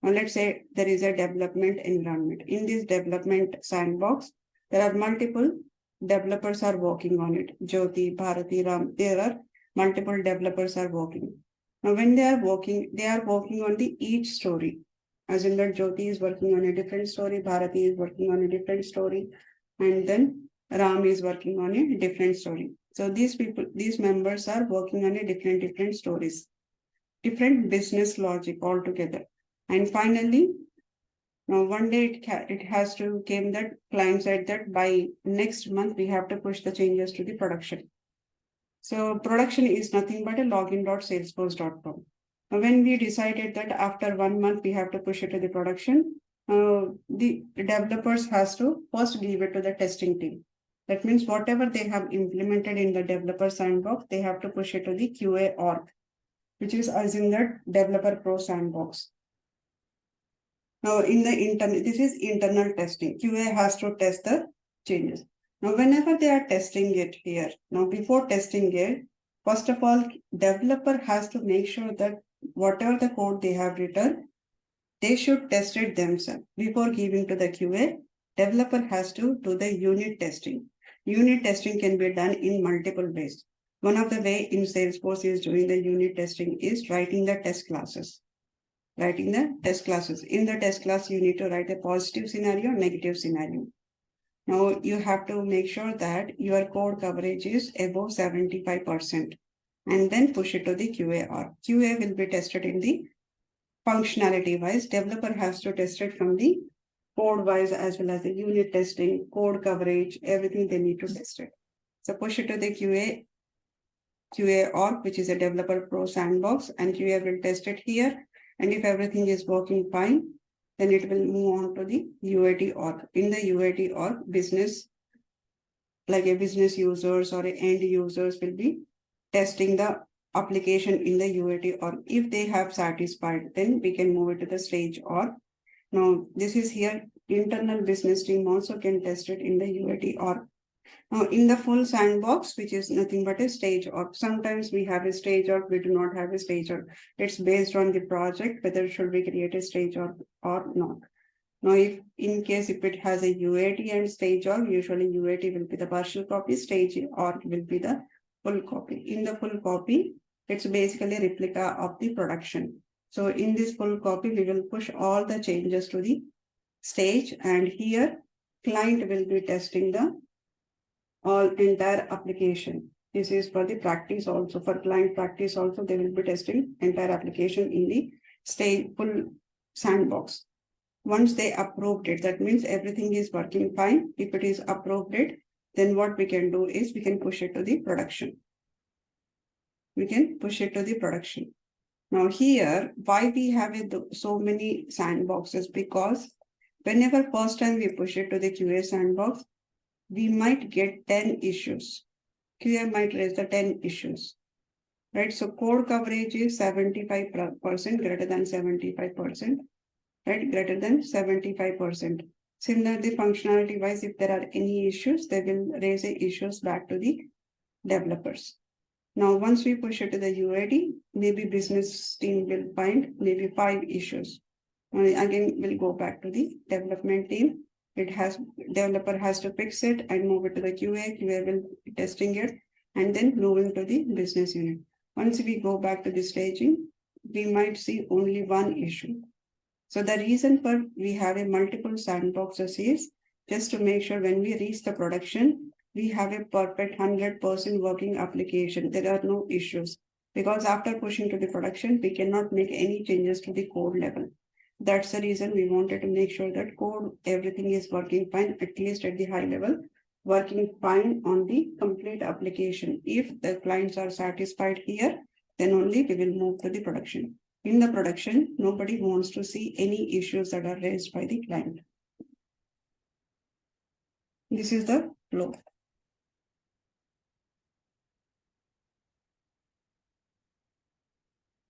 Now, let's say there is a development environment. In this development sandbox, there are multiple developers are working on it. Jyoti, Bharati, Ram, there are multiple developers are working. Now, when they are working on the each story. As in that Jyoti is working on a different story, Bharati is working on a different story, and then Ram is working on a different story. So these members are working on a different stories, different business logic altogether. And finally, now one day it has to came that client said that by next month we have to push the changes to the production. So production is nothing but a login.salesforce.com. When we decided that after 1 month we have to push it to the production, the developers has to first give it to the testing team. That means whatever they have implemented in the developer sandbox, they have to push it to the QA org, which is as in that developer pro sandbox. Now in the this is internal testing. QA has to test the changes. Now whenever they are testing it here, now before testing it, first of all, developer has to make sure that whatever the code they have written, they should test it themselves. Before giving to the QA, developer has to do the unit testing. Unit testing can be done in multiple ways. One of the way in Salesforce is doing the unit testing is writing the test classes. Writing the test classes. In the test class, you need to write a positive scenario, negative scenario. Now you have to make sure that your code coverage is above 75%, and then push it to the QA org. QA will be tested in the functionality wise. Developer has to test it from the code wise as well as the unit testing, code coverage, everything they need to test it. So push it to the QA org, which is a developer pro sandbox, and QA will test it here. And if everything is working fine, then it will move on to the UAT org. In the UAT org, business, like a business users or end users will be testing the application in the UAT org. If they have satisfied, then we can move it to the stage org. Now, this is here, internal business team also can test it in the UAT org. Now, in the full sandbox, which is nothing but a stage org. Sometimes we have a stage org, we do not have a stage org. It's based on the project, whether should we create a stage org or not. Now, if it has a UAT and stage org, usually UAT will be the partial copy, stage org will be the full copy. In the full copy, it's basically a replica of the production. So in this full copy, we will push all the changes to the stage, and here client will be testing the entire application. This is for the practice also. For client practice also, they will be testing entire application in the stage full sandbox. Once they approved it, that means everything is working fine. If it is approved it, then what we can do is we can push it to the production. We can push it to the production. Now here, why we have so many sandboxes? Because whenever first time we push it to the QA sandbox, we might get 10 issues. QA might raise the 10 issues, right? So code coverage is 75%, greater than 75%. right? Greater than 75%. Similarly, functionality wise, if there are any issues, they will raise the issues back to the developers. Now, once we push it to the UAD, maybe business team will find maybe 5 issues. Again, we'll go back to the development team. Developer has to fix it and move it to the QA. QA will be testing it and then moving to the business unit. Once we go back to the staging, we might see only one issue. So the reason for we have a multiple sandboxes is just to make sure when we reach the production, we have a perfect 100% working application. There are no issues because after pushing to the production, we cannot make any changes to the code level. That's the reason we wanted to make sure that code, everything is working fine, at least at the high level, working fine on the complete application. If the clients are satisfied here, then only we will move to the production. In the production, nobody wants to see any issues that are raised by the client. This is the flow.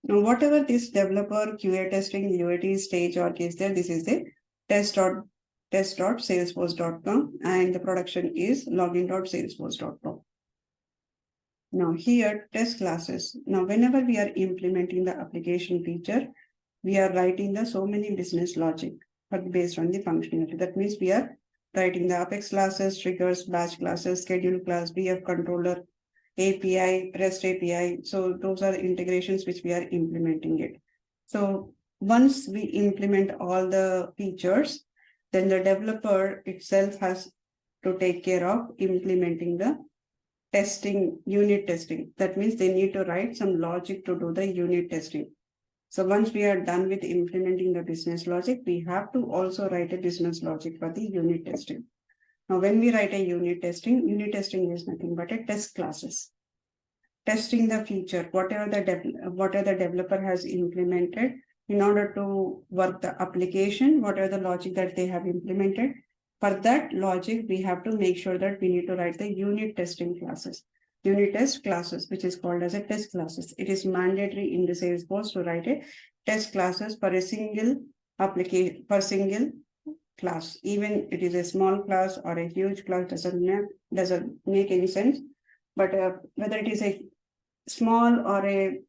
Now, whatever this developer QA testing, UAT stage or case there, this is the test.salesforce.com and the production is login.salesforce.com. Now here test classes. Now whenever we are implementing the application feature, we are writing the so many business logic, but based on the functionality. That means we are writing the Apex classes, triggers, batch classes, schedule class, BF controller, API, REST API. So those are integrations which we are implementing it. So once we implement all the features, then the developer itself has to take care of implementing the testing, unit testing. That means they need to write some logic to do the unit testing. So once we are done with implementing the business logic, we have to also write a business logic for the unit testing. Now, when we write a unit testing is nothing but a test classes. Testing the feature, whatever the developer has implemented in order to work the application, whatever the logic that they have implemented. For that logic, we have to make sure that we need to write the unit testing classes. Unit test classes, which is called as a test classes. It is mandatory in the Salesforce to write a test classes for a single application, for single class. Even it is a small class or a huge class, doesn't make any sense. But whether it is a small or a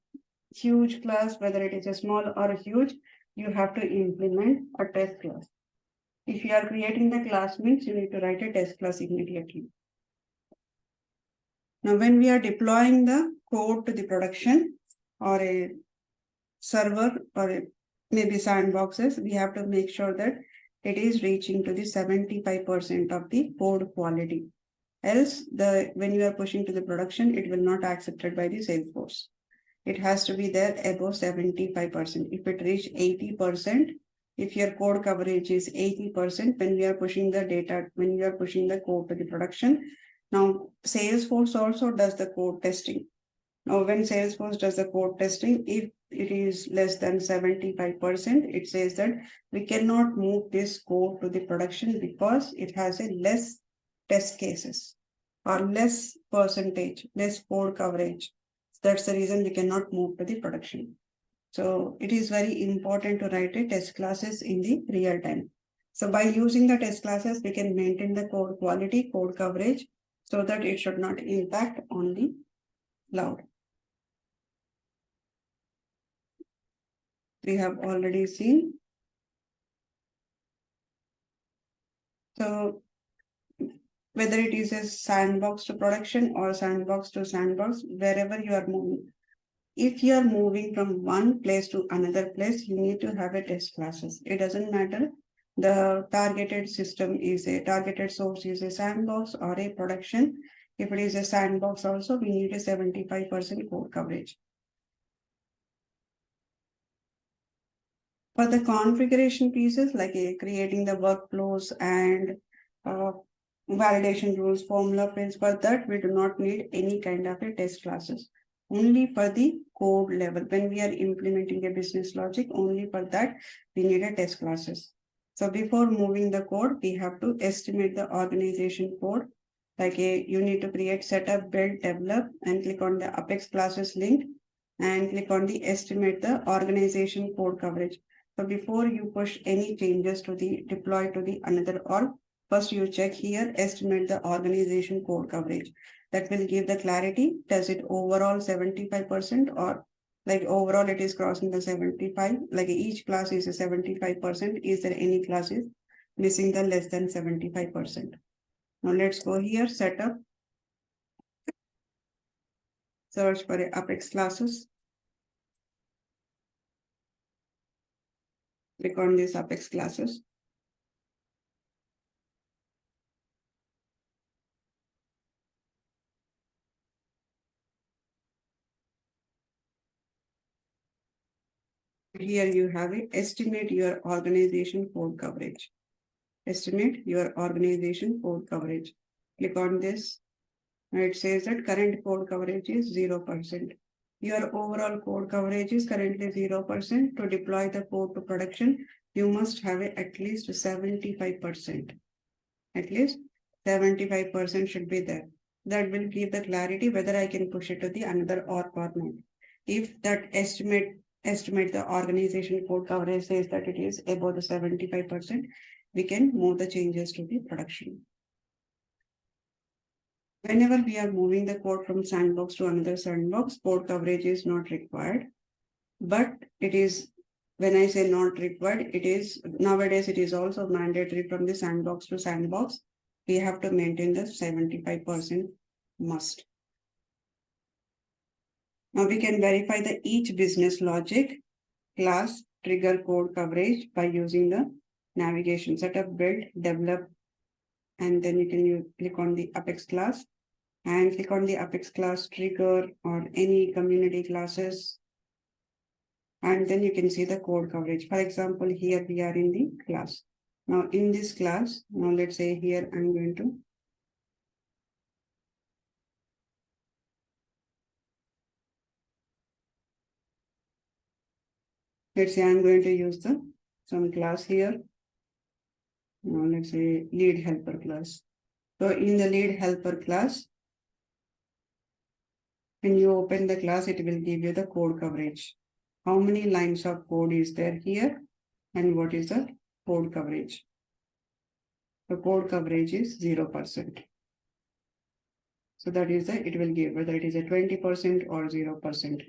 huge class, whether it is a small or a huge, you have to implement a test class. If you are creating the class means you need to write a test class immediately. Now, when we are deploying the code to the production or a server or maybe sandboxes, we have to make sure that it is reaching to the 75% of the code quality. Else, when you are pushing to the production, it will not accepted by the Salesforce. It has to be there above 75%. If it reach 80%, if your code coverage is 80%, when we are pushing the data, when we are pushing the code to the production, now Salesforce also does the code testing. Now, when Salesforce does the code testing, if it is less than 75%, it says that we cannot move this code to the production because it has a less test cases or less percentage, less code coverage. That's the reason we cannot move to the production. So it is very important to write a test classes in the real time. So by using the test classes, we can maintain the code quality, code coverage, so that it should not impact on the cloud. We have already seen. So whether it is a sandbox to production or sandbox to sandbox, wherever you are moving, if you are moving from one place to another place, you need to have a test classes. It doesn't matter. The targeted system is a targeted source is a sandbox or a production. If it is a sandbox also, we need a 75% code coverage. For the configuration pieces, like creating the workflows and validation rules, formula fields, for that, we do not need any kind of a test classes. Only for the code level. When we are implementing a business logic, only for that, we need a test classes. So before moving the code, we have to estimate the organization code. Like you need to create setup, build, develop, and click on the Apex classes link and click on the estimate the organization code coverage. So before you push any changes to the deploy to the another org, first you check here, estimate the organization code coverage. That will give the clarity. Does it overall 75% or like overall it is crossing the 75? Like each class is a 75%. Is there any classes missing the less than 75%? Now let's go here, setup. Search for Apex classes. Click on these Apex classes. Here you have it, estimate your organization code coverage. Estimate your organization code coverage. Click on this. It says that current code coverage is 0%. Your overall code coverage is currently 0%. To deploy the code to production, you must have at least 75%. At least 75% should be there. That will give the clarity whether I can push it to the another org or not. If that estimate the organization code coverage says that it is above the 75%, we can move the changes to the production. Whenever we are moving the code from sandbox to another sandbox, code coverage is not required. But it is, when I say not required, it is nowadays it is also mandatory from the sandbox to sandbox. We have to maintain the 75% must. Now we can verify the each business logic class trigger code coverage by using the navigation setup, build, develop, and then you can click on the Apex class and click on the Apex class trigger or any community classes. And then you can see the code coverage. For example, here we are in the class. Now in this class, now let's say here I'm going to let's say I'm going to use some class here. Now let's say lead helper class. So in the lead helper class, when you open the class, it will give you the code coverage. How many lines of code is there here and what is the code coverage? The code coverage is 0%. So that is it will give whether it is a 20% or 0%.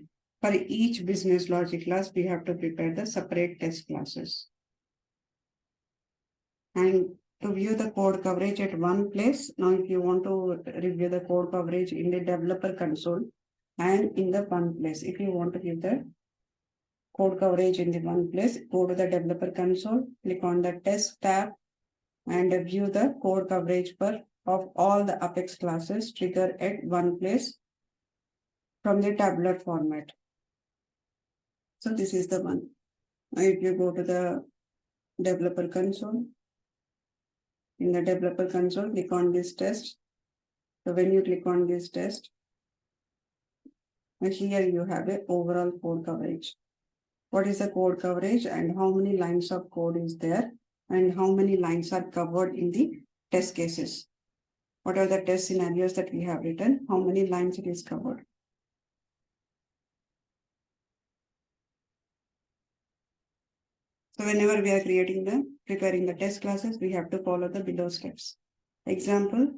For each business logic class, we have to prepare the separate test classes. And to view the code coverage at one place, now if you want to review the code coverage in the developer console and in the one place, if you want to give the code coverage in the one place, go to the developer console, click on the test tab and view the code coverage of all the Apex classes trigger at one place from the tabular format. So this is the one. Now if you go to the developer console, in the developer console, click on this test. So when you click on this test, here you have a overall code coverage. What is the code coverage and how many lines of code is there and how many lines are covered in the test cases? What are the test scenarios that we have written? How many lines it is covered? So whenever we are preparing the test classes, we have to follow the below steps. Example,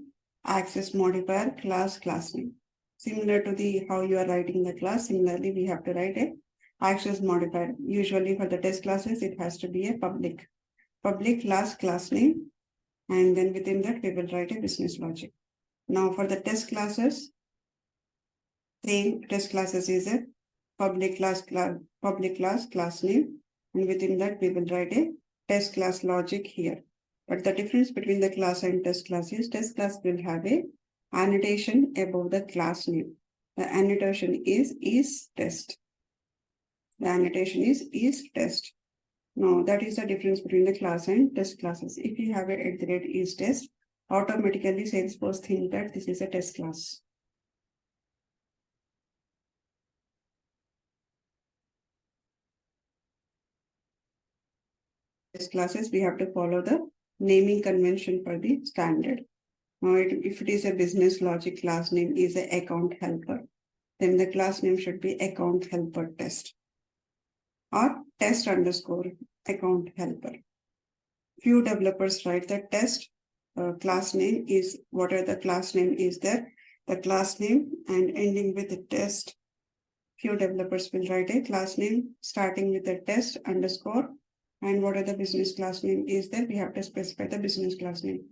access modifier class name. Similar to how you are writing the class, similarly, we have to write a access modifier. Usually for the test classes, it has to be a public class name. And then within that, we will write a business logic. Now for the test classes, same test classes is a public class name. And within that, we will write a test class logic here. But the difference between the class and test class is test class will have a annotation above the class name. The annotation is test. The annotation is test. Now that is the difference between the class and test classes. If you have a @ is test, automatically Salesforce thinks that this is a test class. Test classes, we have to follow the naming convention for the standard. Now, if it is a business logic, class name is an account helper, then the class name should be account helper test or test underscore. account helper. Few developers write the test class name is whatever the class name is there, the class name and ending with the test. Few developers will write a class name starting with the test underscore, and whatever the business class name is there, we have to specify the business class name.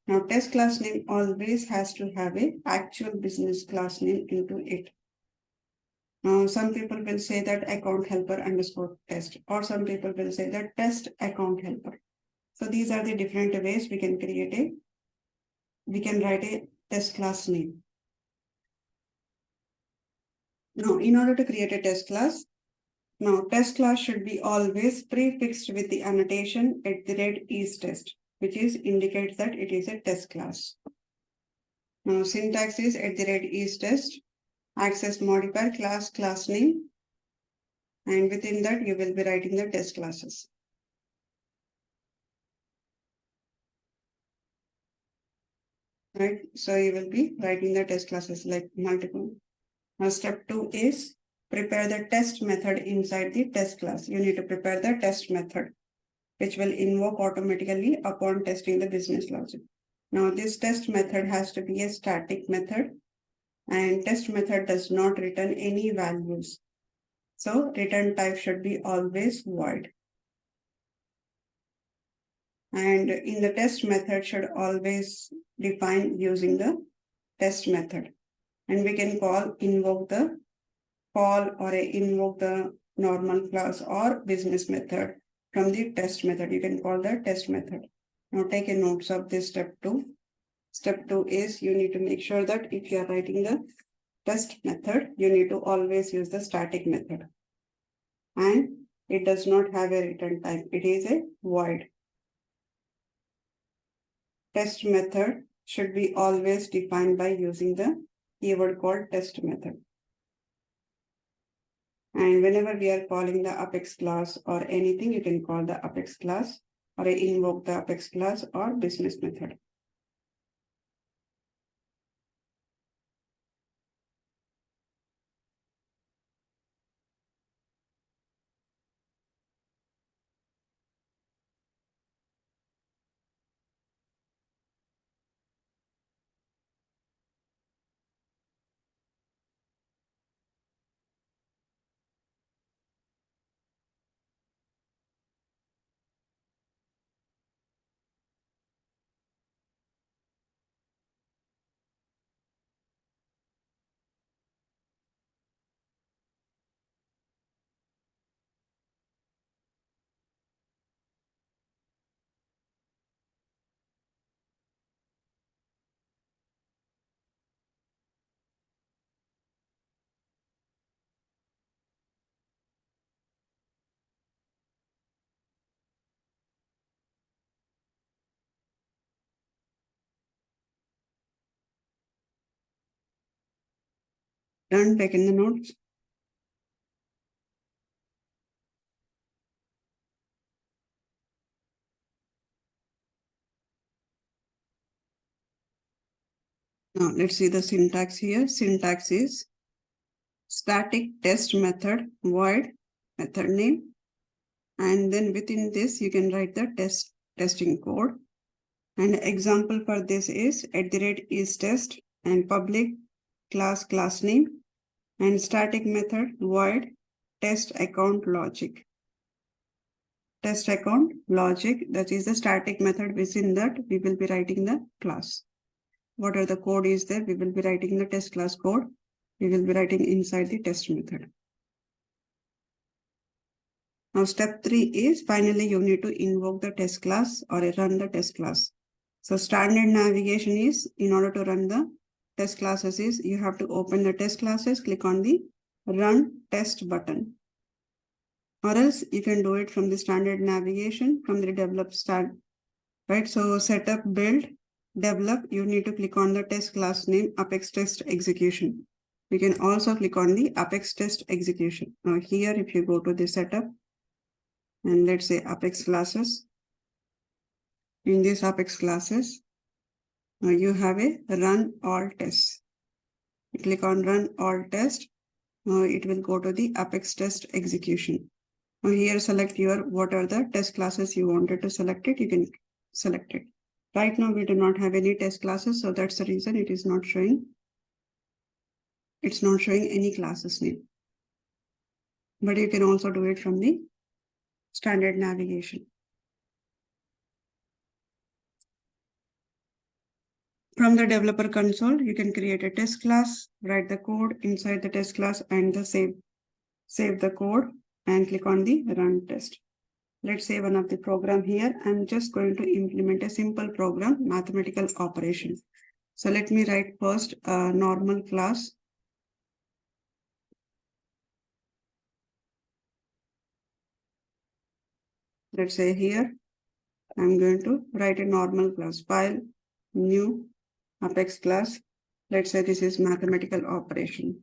Now, test class name always has to have a actual business class name into it. Now, some people will say that account helper underscore test, or some people will say that test account helper. So these are the different ways we can write a test class name. Now, in order to create a test class, test class should be always prefixed with the annotation @istest, which indicates that it is a test class. Now, syntax is @istest, access modifier class name, and within that you will be writing the test classes. Right, so you will be writing the test classes like multiple. Now, step 2 is prepare the test method inside the test class. You need to prepare the test method, which will invoke automatically upon testing the business logic. Now, this test method has to be a static method, and test method does not return any values. So, return type should be always void. And in the test method should always define using the test method. And we can invoke the normal class or business method from the test method. You can call the test method. Now take a notes of this step 2. Step 2 is you need to make sure that if you are writing the test method, you need to always use the static method. And it does not have a return type. It is a void. Test method should be always defined by using the keyword called test method. And whenever we are calling the Apex class or anything, you can call the Apex class or invoke the Apex class or business method. Done, taking the notes. Now let's see the syntax here. Syntax is static test method void method name. And then within this, you can write the testing code. And example for this is @istest and public class name and static method void test account logic. Test account logic, that is the static method. Within that, we will be writing the class. Whatever the code is there, we will be writing the test class code. We will be writing inside the test method. Now, step 3 is finally you need to invoke the test class or run the test class. So standard navigation is, in order to run the test classes, is you have to open the test classes, click on the run test button. Or else you can do it from the standard navigation from the develop start, right? So setup, build, develop, you need to click on the test class name Apex test execution. You can also click on the Apex test execution. Now here, if you go to the setup and let's say Apex classes, in this Apex classes, now you have a run all tests. You click on run all test. Now it will go to the Apex test execution. Now here select what are the test classes you wanted to select it, you can select it. Right now we do not have any test classes, so that's the reason it is not showing. It's not showing any classes name. But you can also do it from the standard navigation. From the developer console, you can create a test class, write the code inside the test class and save the code and click on the run test. Let's say one of the program here. I'm just going to implement a simple program, mathematical operation. So let me write first a normal class. Let's say here, I'm going to write a normal class, file, new, Apex class. Let's say this is mathematical operation.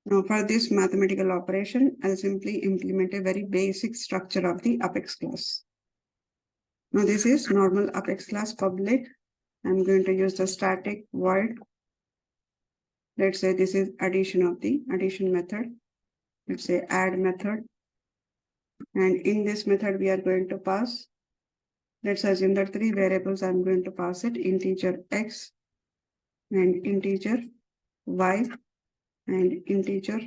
Now for this mathematical operation, I'll simply implement a very basic structure of the Apex class. Now this is normal Apex class public. I'm going to use the static void. Let's say this is addition of the addition method. Let's say add method. And in this method, we are going to pass. Let's assume that 3 variables I'm going to pass it, integer x and integer y and integer.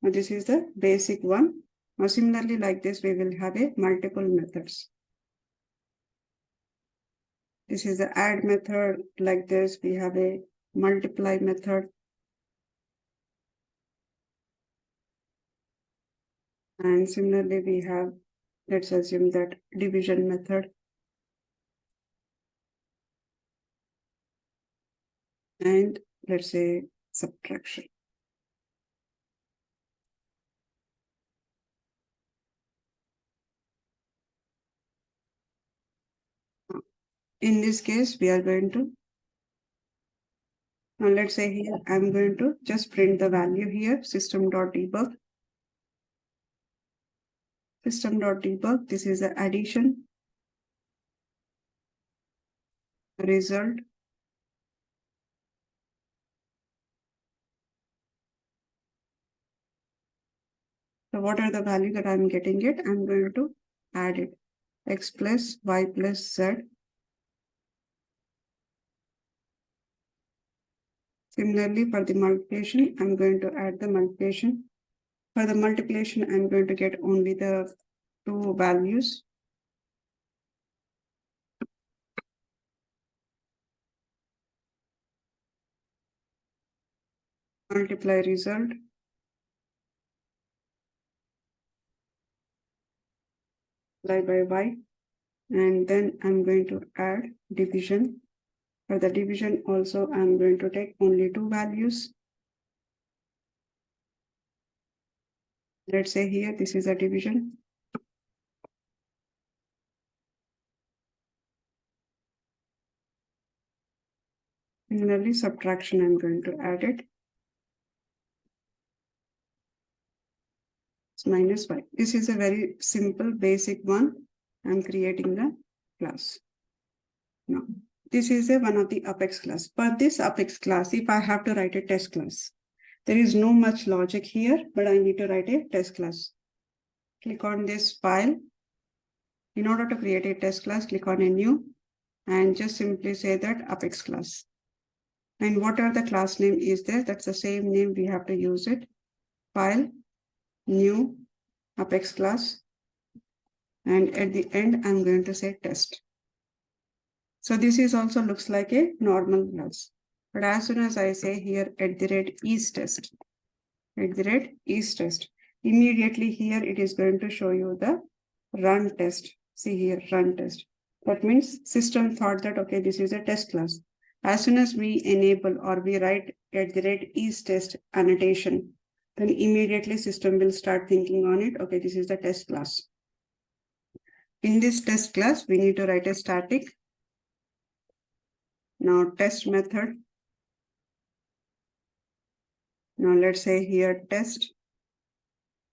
Now this is the basic one. Now similarly like this, we will have a multiple methods. This is the add method. Like this, we have a multiply method. And similarly, we have, let's assume that division method. And let's say subtraction. In this case, we are going to, now let's say here, I'm going to just print the value here, system.debug. System.debug, this is the addition, result, so what are the value that I'm getting it? I'm going to add it, x plus y plus z. Similarly, for the multiplication, I'm going to add the multiplication. For the multiplication, I'm going to get only the 2 values. Multiply result. By y. And then I'm going to add division. For the division also, I'm going to take only 2 values. Let's say here, this is a division. Similarly, subtraction, I'm going to add it. It's minus y. This is a very simple, basic one. I'm creating the class. Now, this is one of the Apex class. For this Apex class, if I have to write a test class, there is no much logic here, but I need to write a test class. Click on this file. In order to create a test class, click on a new and just simply say that Apex class. And whatever the class name is there, that's the same name we have to use it. File, new, Apex class. And at the end, I'm going to say test. So this is also looks like a normal class. But as soon as I say here @istest, @istest, immediately here it is going to show you the run test. See here, run test. That means system thought that, okay, this is a test class. As soon as we enable or we write @istest annotation, then immediately system will start thinking on it. Okay, this is the test class. In this test class, we need to write a static. Now test method. Now let's say here test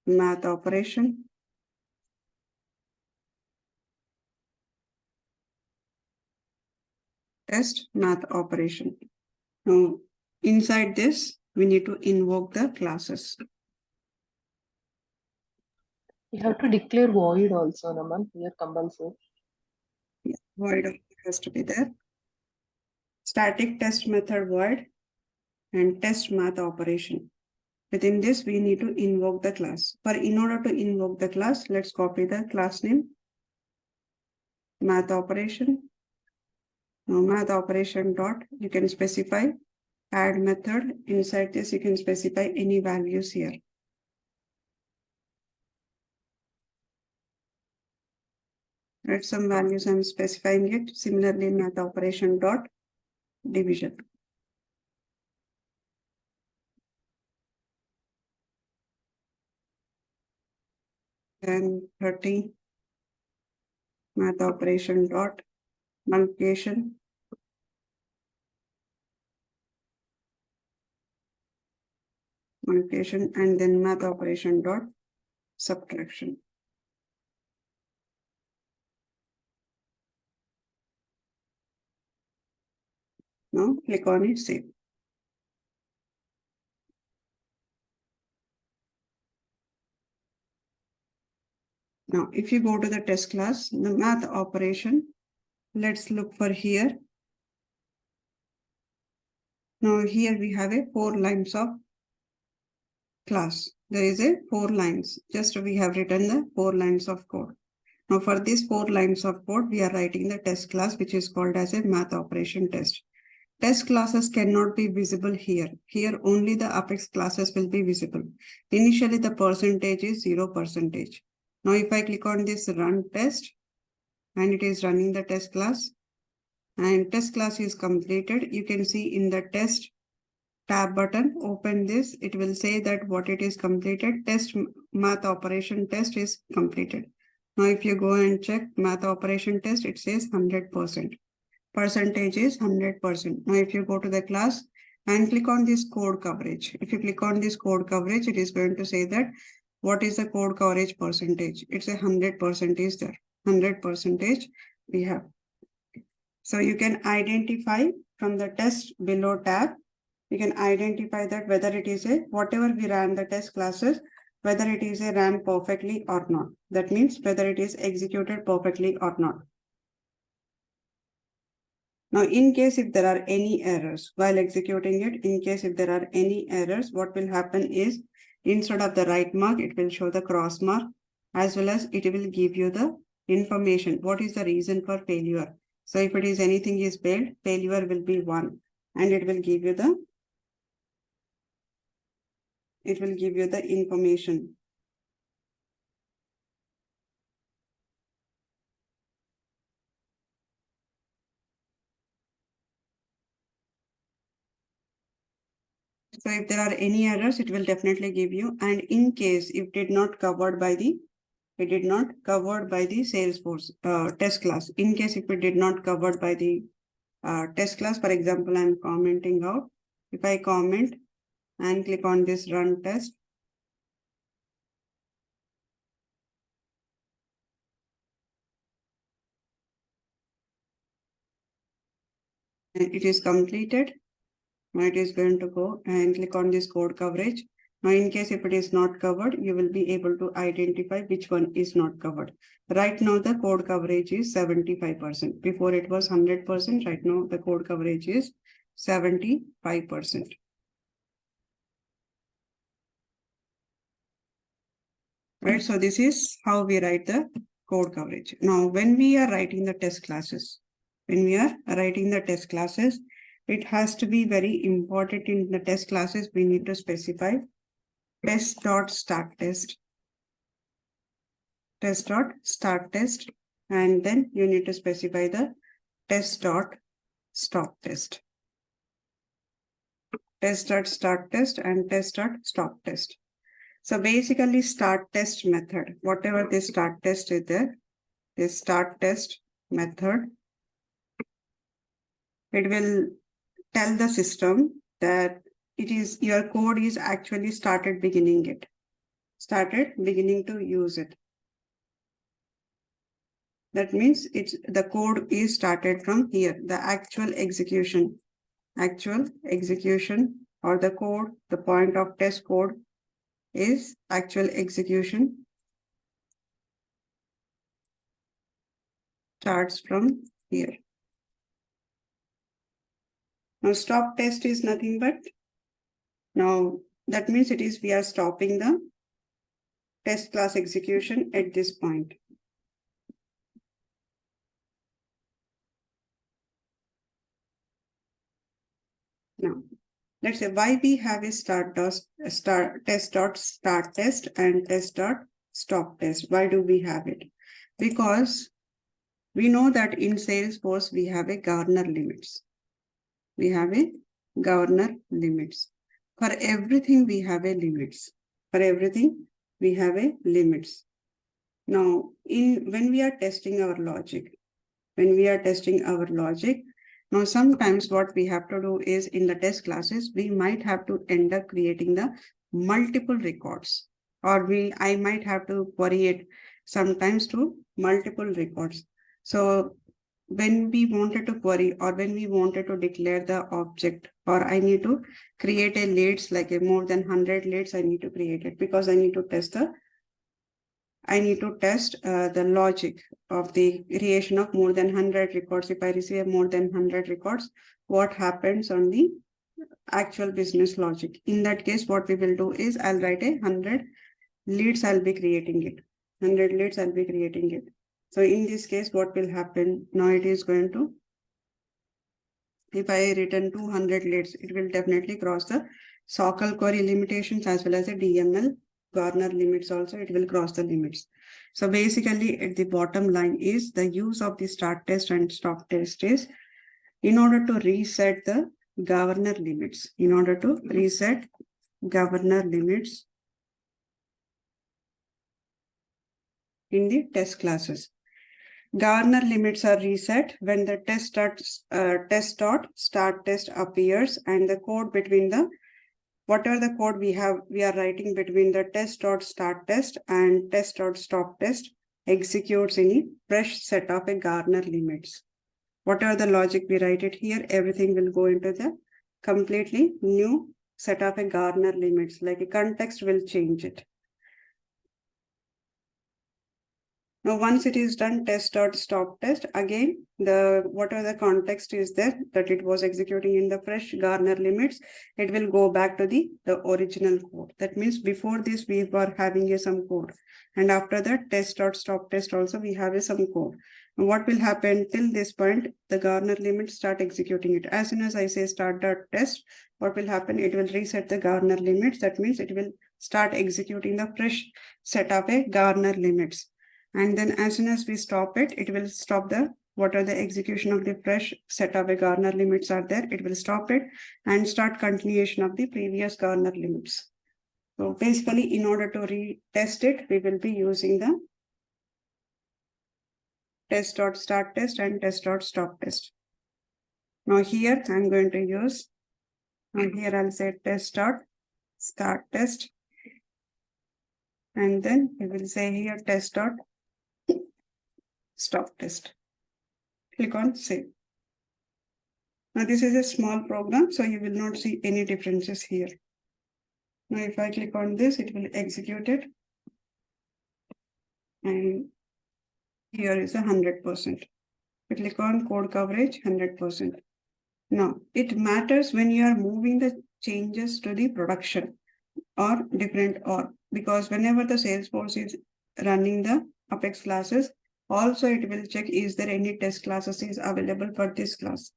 math operation. test math operation. Now, inside this, we need to invoke the classes. You have to declare void also, Naman, here compulsory. Yeah, void has to be there. Static test method void and test math operation. Within this, we need to invoke the class. But in order to invoke the class, let's copy the class name, math operation. Now, math operation dot, you can specify add method. Inside this, you can specify any values here. Write some values, I'm specifying it. Similarly, math operation dot division. Then 30 math operation dot multiplication. Multiplication and then math operation dot subtraction. Now click on it, save. Now, if you go to the test class, the math operation, let's look for here. Now here we have a 4 lines of class. There is a 4 lines. Just we have written the 4 lines of code. Now for these 4 lines of code, we are writing the test class, which is called as a math operation test. Test classes cannot be visible here. Here only the Apex classes will be visible. Initially the percentage is 0%. Now if I click on this run test and it is running the test class and test class is completed, you can see in the test tab button, open this, it will say that what it is completed, test math operation test is completed. Now if you go and check math operation test, it says 100%. Percentage is 100%. Now if you go to the class and click on this code coverage, if you click on this code coverage, it is going to say that what is the code coverage percentage? It's a 100% is there. 100% we have. So you can identify from the test below tab, you can identify that whether it is a, whatever we ran the test classes, whether it is a ran perfectly or not. That means whether it is executed perfectly or not. Now, in case if there are any errors while executing it, in case if there are any errors, what will happen is instead of the right mark, it will show the cross mark, as well as it will give you the information. What is the reason for failure? So if it is anything is failed, failure will be 1 and it will give you the information. So if there are any errors, it will definitely give you. And in case if it did not covered by the Salesforce test class. In case if it did not covered by the test class, for example, I'm commenting out. If I comment and click on this run test, and it is completed. Now it is going to go and click on this code coverage. Now, in case if it is not covered, you will be able to identify which one is not covered. Right now, the code coverage is 75%. Before it was 100%. Right now, the code coverage is 75%. Right, so this is how we write the code coverage. Now, when we are writing the test classes, it has to be very important in the test classes. We need to specify test.startTest, test.startTest, and then you need to specify the test.stopTest, test.startTest and test.stopTest. So basically start test method, whatever the start test is there, this start test method, it will tell the system that it is your code is actually started beginning to use it. That means the code is started from here, the actual execution or the code, the point of test code is actual execution starts from here. Now stop test is nothing but, now that means we are stopping the test class execution at this point. Now let's say why we have a test.start test and test.stop test. Why do we have it? Because we know that in Salesforce we have a governor limits. We have a governor limits. For everything we have a limits. For everything we have a limits. Now when we are testing our logic, now sometimes what we have to do is in the test classes, we might have to end up creating the multiple records, or I might have to query it sometimes to multiple records. So when we wanted to query or when we wanted to declare the object, or I need to create a leads, like a more than 100 leads, I need to create it because I need to test the logic of the creation of more than 100 records. If I receive more than 100 records, what happens on the actual business logic? In that case, what we will do is I'll write 100 leads, I'll be creating it. 100 leads, I'll be creating it. So in this case, what will happen? Now it is going to, if I return 200 leads, it will definitely cross the SOCL query limitations as well as the DML governor limits also, it will cross the limits. So basically at the bottom line is the use of the start test and stop test is in order to reset the governor limits, in the test classes. Governor limits are reset when the test.start test appears and the code between the whatever the code we are writing between the test.start test and test.stop test executes in a fresh set of a governor limits. Whatever the logic we write it here, everything will go into the completely new set of a governor limits, like a context will change it. Now, once it is done, test.stop test, again, whatever the context is there that it was executing in the fresh governor limits, it will go back to the original code. That means before this, we were having some code. And after that, test.stop test also, we have some code. And what will happen till this point, the governor limits start executing it. As soon as I say start.test, what will happen? It will reset the governor limits. That means it will start executing the fresh set of a governor limits. And then as soon as we stop it, it will stop what are the execution of the fresh set of a governor limits are there. It will stop it and start continuation of the previous governor limits. So basically, in order to retest it, we will be using the test.start test and test.stop test. Now here I'm going to use, and here I'll say test.start test. And then we will say here test.stop test. Click on save. Now this is a small program, so you will not see any differences here. Now if I click on this, it will execute it. And here is 100%. We click on code coverage, 100%. Now it matters when you are moving the changes to the production or different or, because whenever the Salesforce is running the Apex classes, also it will check is there any test classes is available for this class.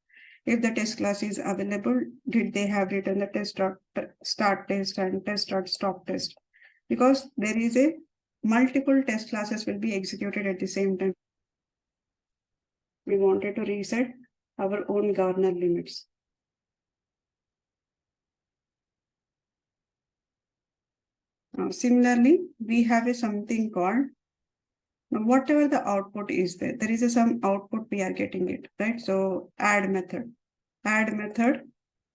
If the test class is available, did they have written the test.start test and test.stop test? Because there is a multiple test classes will be executed at the same time. We wanted to reset our own governor limits. Now, similarly, we have something called, now whatever the output is there, there is some output we are getting it, right? So add method,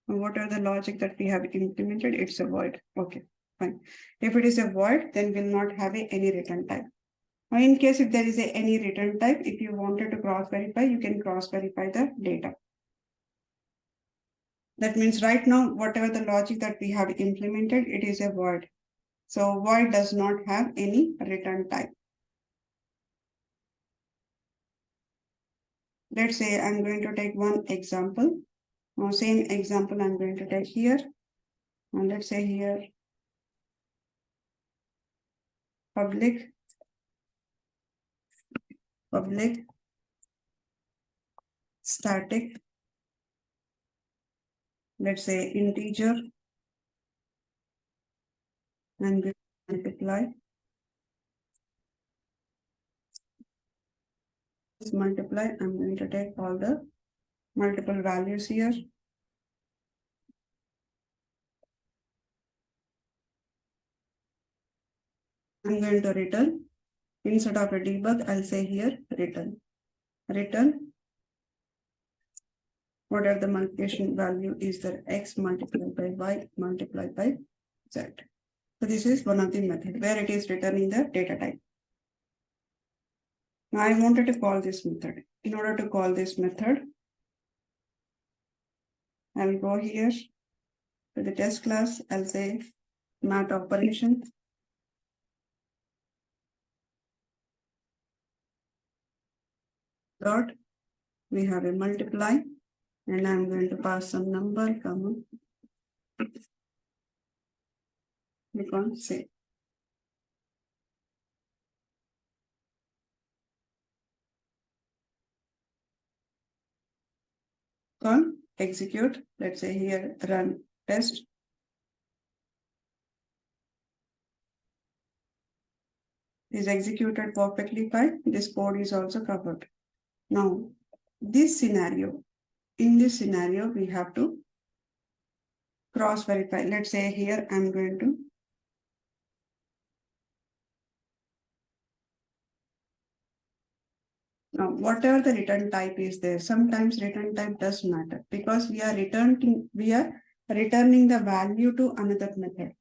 what are the logic that we have implemented? It's a void. Okay, fine. If it is a void, then we'll not have any return type. Now, in case if there is any return type, if you wanted to cross verify, you can cross verify the data. That means right now, whatever the logic that we have implemented, it is a void. So void does not have any return type. Let's say I'm going to take one example. Now, same example I'm going to take here. And let's say here, public, static, let's say integer, and we multiply. Multiply, I'm going to take all the multiple values here. I'm going to return. Instead of a debug, I'll say here return. Return. Whatever the multiplication value is, the x multiplied by y multiplied by z. So this is one of the method where it is returning the data type. Now I wanted to call this method. In order to call this method, I'll go here to the test class. I'll say math operation. Dot. We have a multiply, and I'm going to pass some number, comma. We can't say. Con execute. Let's say here run test. Is executed perfectly fine. This code is also covered. Now, this scenario, in this scenario, we have to cross verify. Let's say here I'm going to now whatever the return type is there, sometimes return type does matter because we are returning the value to another method.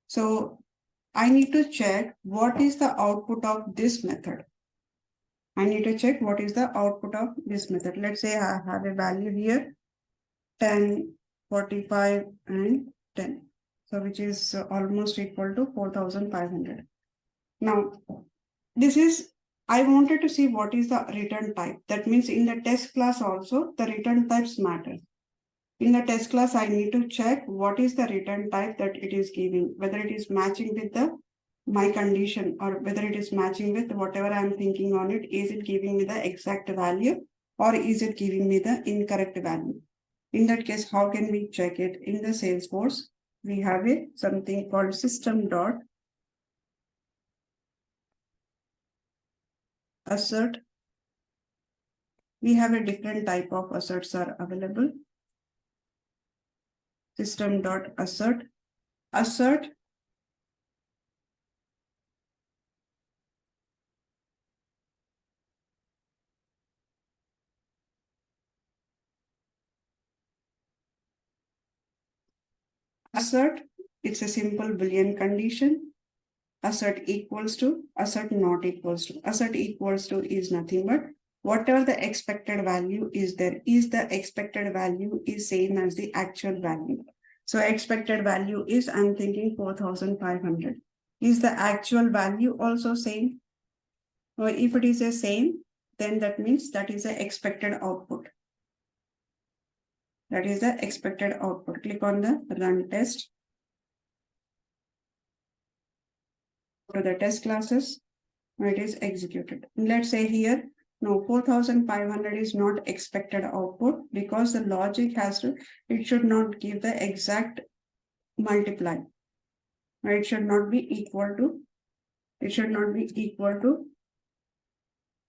So I need to check what is the output of this method. I need to check what is the output of this method. Let's say I have a value here 10, 45, and 10. So which is almost equal to 4,500. Now, this is, I wanted to see what is the return type. That means in the test class also, the return types matter. In the test class, I need to check what is the return type that it is giving, whether it is matching with my condition or whether it is matching with whatever I'm thinking on it. Is it giving me the exact value or is it giving me the incorrect value? In that case, how can we check it? In the Salesforce, we have something called system.assert. We have a different type of asserts are available. System.assert. Assert assert, it's a simple Boolean condition. Assert equals to, assert not equals to. Assert equals to is nothing but whatever the expected value is there, is the expected value is same as the actual value. So expected value is, I'm thinking 4,500. Is the actual value also same? Or if it is the same, then that means that is the expected output. That is the expected output. Click on the run test. Go to the test classes. It is executed. Let's say here, no, 4,500 is not expected output because the logic has to, it should not give the exact multiply. It should not be equal to, it should not be equal to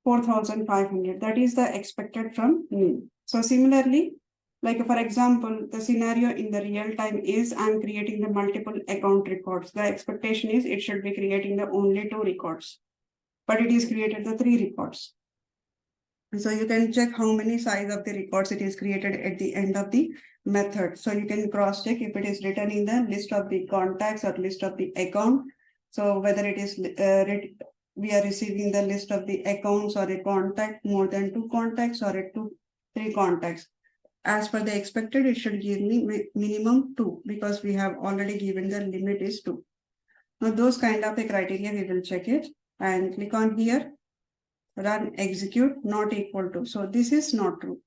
4,500. That is the expected from me. So similarly, like for example, the scenario in the real time is I'm creating the multiple account records. The expectation is it should be creating the only 2 records, but it is created the 3 records. So you can check how many size of the records it is created at the end of the method. So you can cross check if it is written in the list of the contacts or list of the account. So whether it is we are receiving the list of the accounts or a contact, more than 2 contacts or a 3 contacts. As per the expected, it should give me minimum 2 because we have already given the limit is 2. Now those kind of a criteria, we will check it and click on here, run execute, not equal to. So this is not true.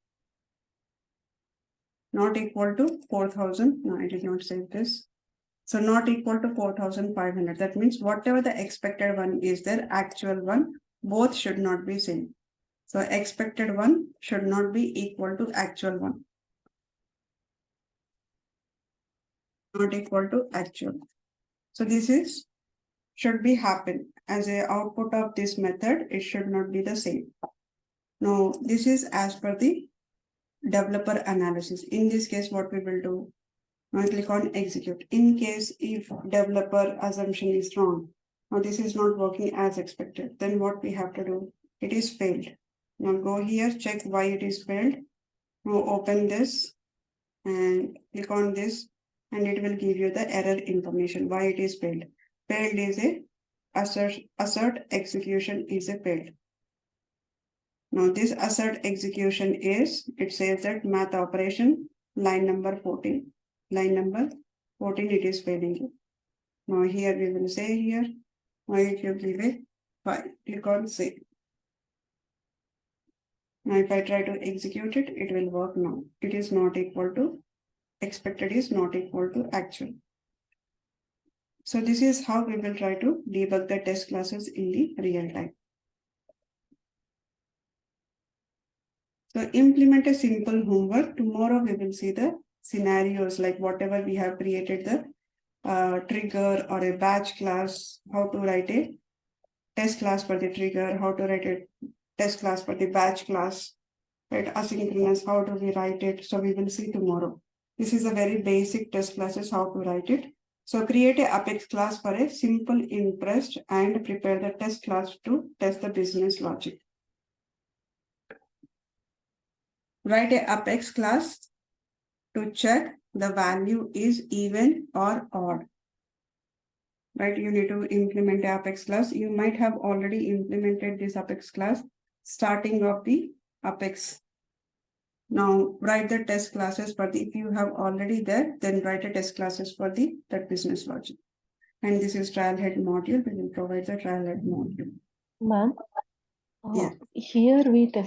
Not equal to 4,000. No, I did not save this. So not equal to 4,500. That means whatever the expected one is there, actual one, both should not be same. So expected one should not be equal to actual one. Not equal to actual. So this is should be happen as a output of this method. It should not be the same. Now this is as per the developer analysis. In this case, what we will do? Now click on execute. In case if developer assumption is wrong, now this is not working as expected, then what we have to do? It is failed. Now go here, check why it is failed. Now open this and click on this and it will give you the error information why it is failed. Failed is a assert execution is a failed. Now this assert execution is, it says that math operation line number 14. Line number 14, it is failing. Now here we will say here, now if you give it 5, click on save. Now if I try to execute it, it will work now. It is not equal to, expected is not equal to actual. So this is how we will try to debug the test classes in the real time. So implement a simple homework. Tomorrow we will see the scenarios like whatever we have created the trigger or a batch class, how to write a test class for the trigger, how to write a test class for the batch class, right? Asynchronous, how do we write it? So we will see tomorrow. This is a very basic test classes, how to write it. So create a Apex class for a simple interest and prepare the test class to test the business logic. Write a Apex class to check the value is even or odd. Right, you need to implement the Apex class. You might have already implemented this Apex class starting of the Apex. Now write the test classes for the, if you have already there, then write a test classes for the that business logic. And this is trial head module. We will provide the trial head module. Ma'am, Yeah. here we test